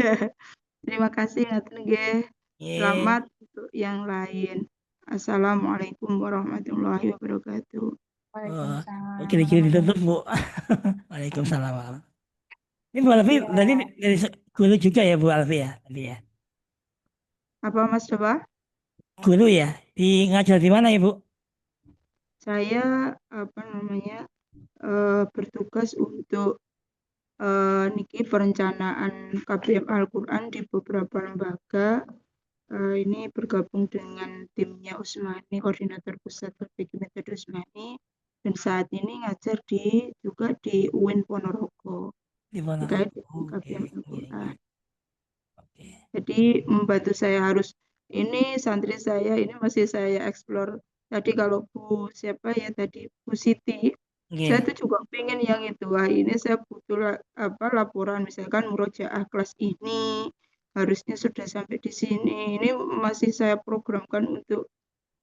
Terima kasih ngoten nggih.
Ye.
Selamat untuk yang lain. Assalamualaikum warahmatullahi wabarakatuh.
Waalaikumsalam
Kira-kira ditutup,
warahmatullahi
Bu. Waalaikumsalam. Ini Bu Alfi
Iya.
tadi dari guru juga ya Bu Alfi ya tadi ya.
Apa Mas Dava?
Guru ya, ngajar di mana Ibu?
Saya apa namanya bertugas untuk niki perencanaan KBM Al-Quran di beberapa lembaga. Ini bergabung dengan timnya Usmani, koordinator pusat berbagai metode Usmani, dan saat ini ngajar juga di UIN Ponorogo
Di mana?
terkait dengan KBM
Oke.
Al-Quran.
Oke.
Jadi membantu saya harus ini santri saya ini masih saya eksplor. Tadi kalau Bu siapa ya tadi Bu Siti, saya tuh juga pengen yang itu. Wah ini saya butuh laporan misalkan murojaah kelas ini harusnya sudah sampai di sini. Ini masih saya programkan untuk.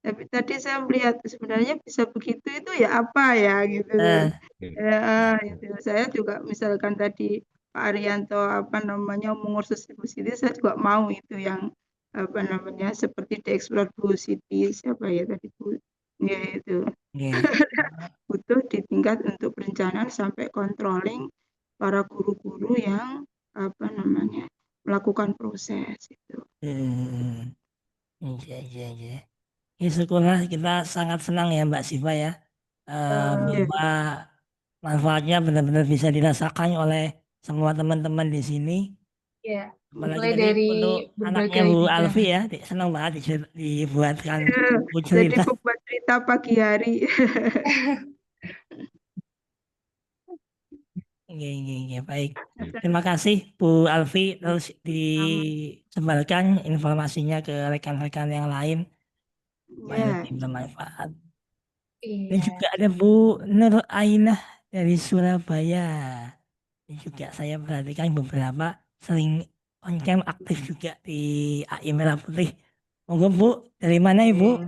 Tapi tadi saya melihat sebenarnya bisa begitu itu ya apa ya gitu kan. Ya, gitu. Saya juga misalkan tadi Pak Arianto apa namanya mengurus Bu Siti, saya juga mau itu yang apa namanya seperti dieksplor Bu Siti siapa ya tadi Bu ya itu butuh di tingkat untuk perencanaan sampai controlling para guru-guru yang apa namanya melakukan proses itu.
Iya. Ya syukurlah kita sangat senang ya Mbak Siva ya bahwa manfaatnya benar-benar bisa dirasakan oleh semua teman-teman di sini.
Iya.
Apalagi
Mulai
tadi
dari
untuk anaknya
berbagai
Bu
bidang.
Alfi ya, senang banget dibuatkan buku
Jadi
cerita.
pembuat cerita pagi hari.
Iya, baik. Terima kasih Bu Alfi, terus disebarkan informasinya ke rekan-rekan yang lain. Supaya lebih bermanfaat. Dan juga ada Bu Nur Ainah dari Surabaya. Dan juga saya perhatikan beberapa sering on cam aktif juga di AI Merah Putih. Monggo Bu, dari mana Ibu?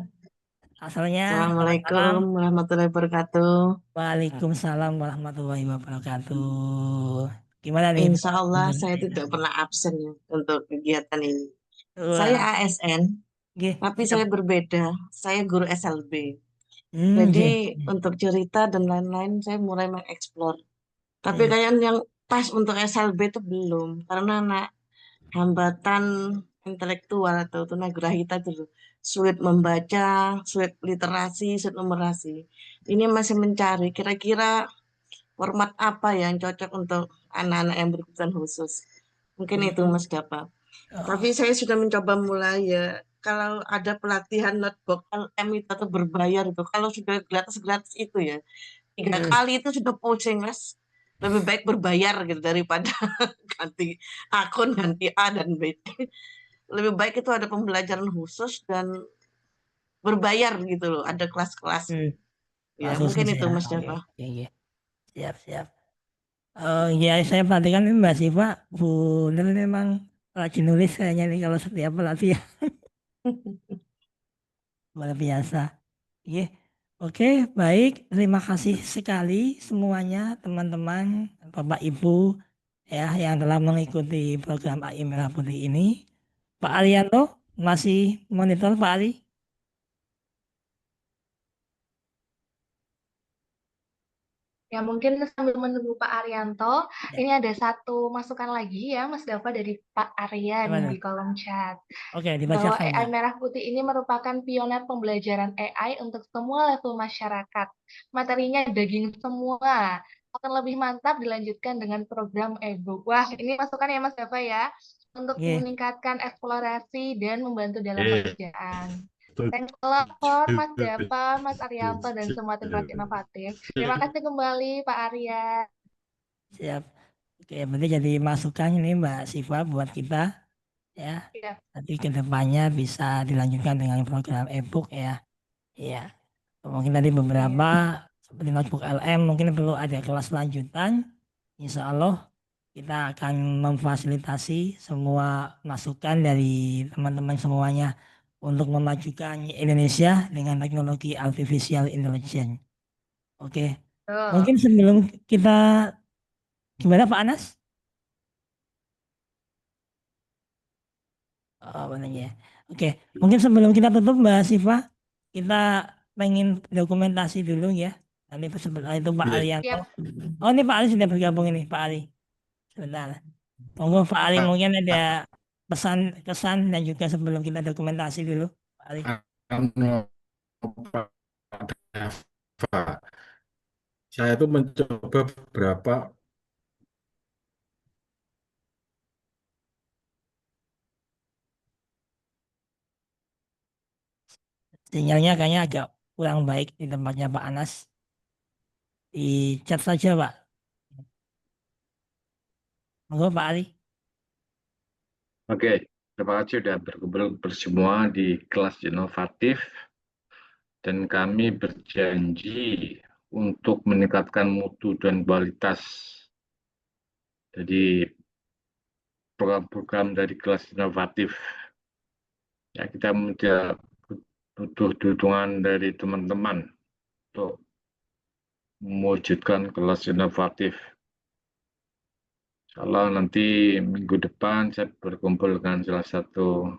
Asalnya.
Assalamualaikum warahmatullahi wabarakatuh.
Waalaikumsalam warahmatullahi wabarakatuh. Gimana nih?
Insya Allah saya tidak pernah absen ya untuk kegiatan ini. Saya ASN, tapi saya berbeda. Saya guru SLB. Jadi untuk cerita dan lain-lain saya mulai mengeksplor. Tapi kayaknya yang pas untuk SLB itu belum, karena anak hambatan intelektual atau tunagrahita itu sulit membaca, sulit literasi, sulit numerasi. Ini masih mencari kira-kira format apa yang cocok untuk anak-anak yang berkebutuhan khusus. Mungkin itu Mas Dapa. Tapi saya sudah mencoba mulai ya. Kalau ada pelatihan notebook LM itu atau berbayar itu, kalau sudah gratis-gratis itu ya, 3 kali itu sudah pusing Mas. Lebih baik berbayar gitu daripada ganti akun, ganti A dan B. Lebih baik itu ada pembelajaran khusus dan berbayar gitu loh, ada kelas-kelas. Ya, mungkin itu Mas Dava.
Iya. Siap. Ya saya perhatikan ini Mbak Siva, Bu Nur memang rajin nulis kayaknya nih kalau setiap pelatihan. Luar biasa. Iya. Oke, baik. Terima kasih sekali semuanya teman-teman, Bapak Ibu ya yang telah mengikuti program AI Merah Putih ini. Pak Arianto masih monitor Pak Ali?
Ya, mungkin sambil menunggu Pak Arianto,
Ya.
ini ada satu masukan lagi ya, Mas Dava dari Pak Aryan
Gimana?
di kolom chat.
Oke,
Bahwa
dibacakan,
AI
Mbak.
Merah Putih ini merupakan pioner pembelajaran AI untuk semua level masyarakat. Materinya daging semua. Akan lebih mantap dilanjutkan dengan program e-book. Wah, ini masukan ya Mas Dava ya, untuk
Oke.
meningkatkan eksplorasi dan membantu dalam pekerjaan. Thanks a lot
Setuju,
for Mas Dava, Mas Arianto, dan semua tim Kelas
setuju.
Inovatif. Terima kasih kembali Pak Arya.
Siap. Oke, berarti jadi masukan ini Mbak Siva buat kita ya.
Iya.
Nanti kedepannya bisa dilanjutkan dengan program e-book ya. Iya. Mungkin tadi beberapa seperti notebook LM mungkin perlu ada kelas lanjutan. Insya Allah kita akan memfasilitasi semua masukan dari teman-teman semuanya untuk memajukan Indonesia dengan teknologi artificial intelligence. Oke. Mungkin sebelum kita gimana Pak Anas? Oh, benar ya. Oke, mungkin sebelum kita tutup Mbak Siva, kita pengen dokumentasi dulu ya. Nanti sebentar itu Pak Arianto. Oh, ini Pak Ali sudah bergabung ini, Pak Ali. Sebentar. Monggo Pak Ali mungkin ada pesan kesan dan juga sebelum kita dokumentasi dulu, Pak Ali.
Saya tuh mencoba beberapa
Sinyalnya kayaknya agak kurang baik di tempatnya Pak Anas. Di chat saja Pak. Monggo Pak Ali.
Oke, terima kasih sudah berkumpul bersemua di kelas inovatif dan kami berjanji untuk meningkatkan mutu dan kualitas. Jadi program-program dari kelas inovatif. Ya, kita butuh dukungan dari teman-teman untuk mewujudkan kelas inovatif. Kalau nanti minggu depan saya berkumpul dengan salah satu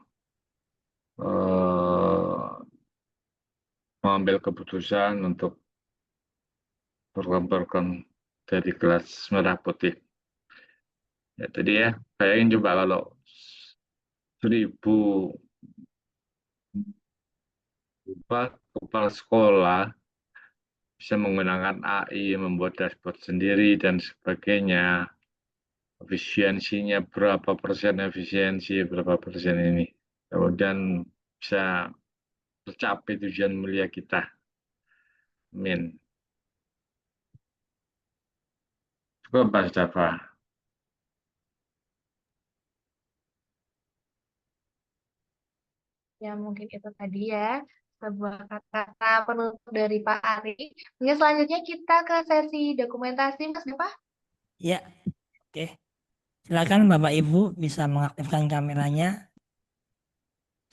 mengambil keputusan untuk program-program dari kelas merah putih. Ya, tadi ya, bayangin coba kalau 1.000 kepala sekolah bisa menggunakan AI, membuat dashboard sendiri dan sebagainya. Efisiensinya berapa persen efisiensi, berapa persen ini. Kemudian bisa tercapai tujuan mulia kita. Amin. Cukup Mas Java.
Ya, mungkin itu tadi ya, sebuah kata-kata penutup dari Pak Ari. Mungkin selanjutnya kita ke sesi dokumentasi, Mas Dava.
Ya, oke. Silakan Bapak Ibu bisa mengaktifkan kameranya.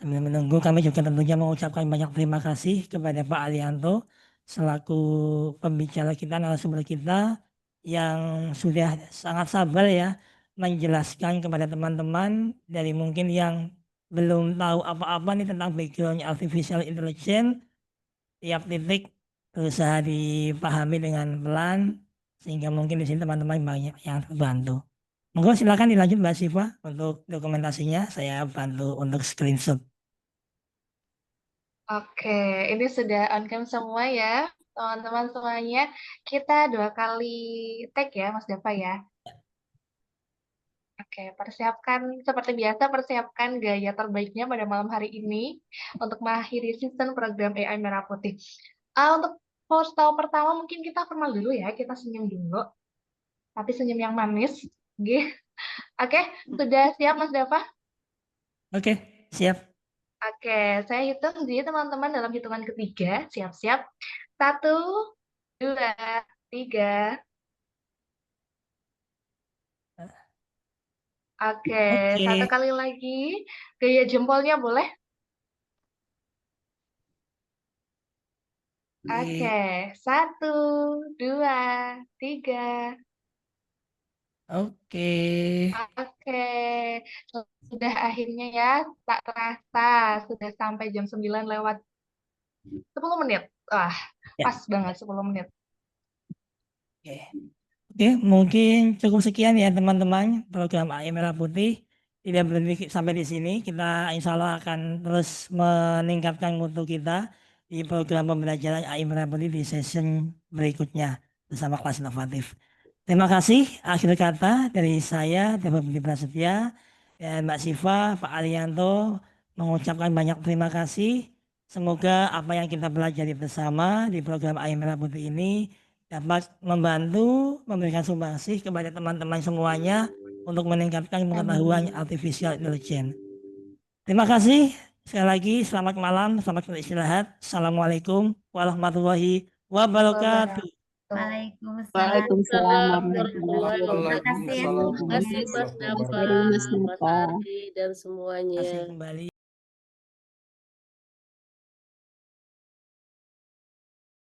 Sambil menunggu kami juga tentunya mengucapkan banyak terima kasih kepada Pak Arianto selaku pembicara kita, narasumber kita yang sudah sangat sabar ya menjelaskan kepada teman-teman dari mungkin yang belum tahu apa-apa nih tentang background artificial intelligence, tiap titik berusaha dipahami dengan pelan sehingga mungkin di sini teman-teman banyak yang terbantu. Monggo silakan dilanjut Mbak Siva untuk dokumentasinya, saya bantu untuk screenshot.
Oke, ini sudah on cam semua ya, teman-teman semuanya. Kita 2 kali tag ya, Mas Dava ya. Oke, seperti biasa, persiapkan gaya terbaiknya pada malam hari ini untuk mengakhiri season program AI Merah Putih. Untuk post pertama mungkin kita formal dulu ya, kita senyum dulu. Tapi senyum yang manis. Oke, sudah siap Mas Dava?
Oke, siap.
Oke, saya hitung jadi teman-teman dalam hitungan ketiga, siap-siap. 1, 2, 3. Oke, satu kali lagi. Gaya jempolnya boleh? Oke, 1, 2, 3.
Oke.
Oke, sudah akhirnya ya, tak terasa sudah sampai jam 9 lewat 10 menit. Wah, pas banget 10 menit.
Oke. Oke, mungkin cukup sekian ya teman-teman program AI Merah Putih. Tidak berhenti sampai di sini. Kita insya Allah akan terus meningkatkan mutu kita di program pembelajaran AI Merah Putih di session berikutnya bersama kelas inovatif. Terima kasih. Akhir kata dari saya, Dewa Budi Prasetya, dan Mbak Siva, Pak Arianto, mengucapkan banyak terima kasih. Semoga apa yang kita pelajari bersama di program AI Merah Putih ini dapat membantu memberikan sumbangsih kepada teman-teman semuanya untuk meningkatkan pengetahuan artificial intelligence. Terima kasih. Sekali lagi selamat malam, selamat beristirahat. Assalamualaikum warahmatullahi wabarakatuh.
Waalaikumsalam warahmatullahi
Waalaikumsalam.
wabarakatuh.
Terima kasih Mas
Terima kasih,
Dapa,
Mas
Mas Ari dan semuanya.
Terima kasih kembali.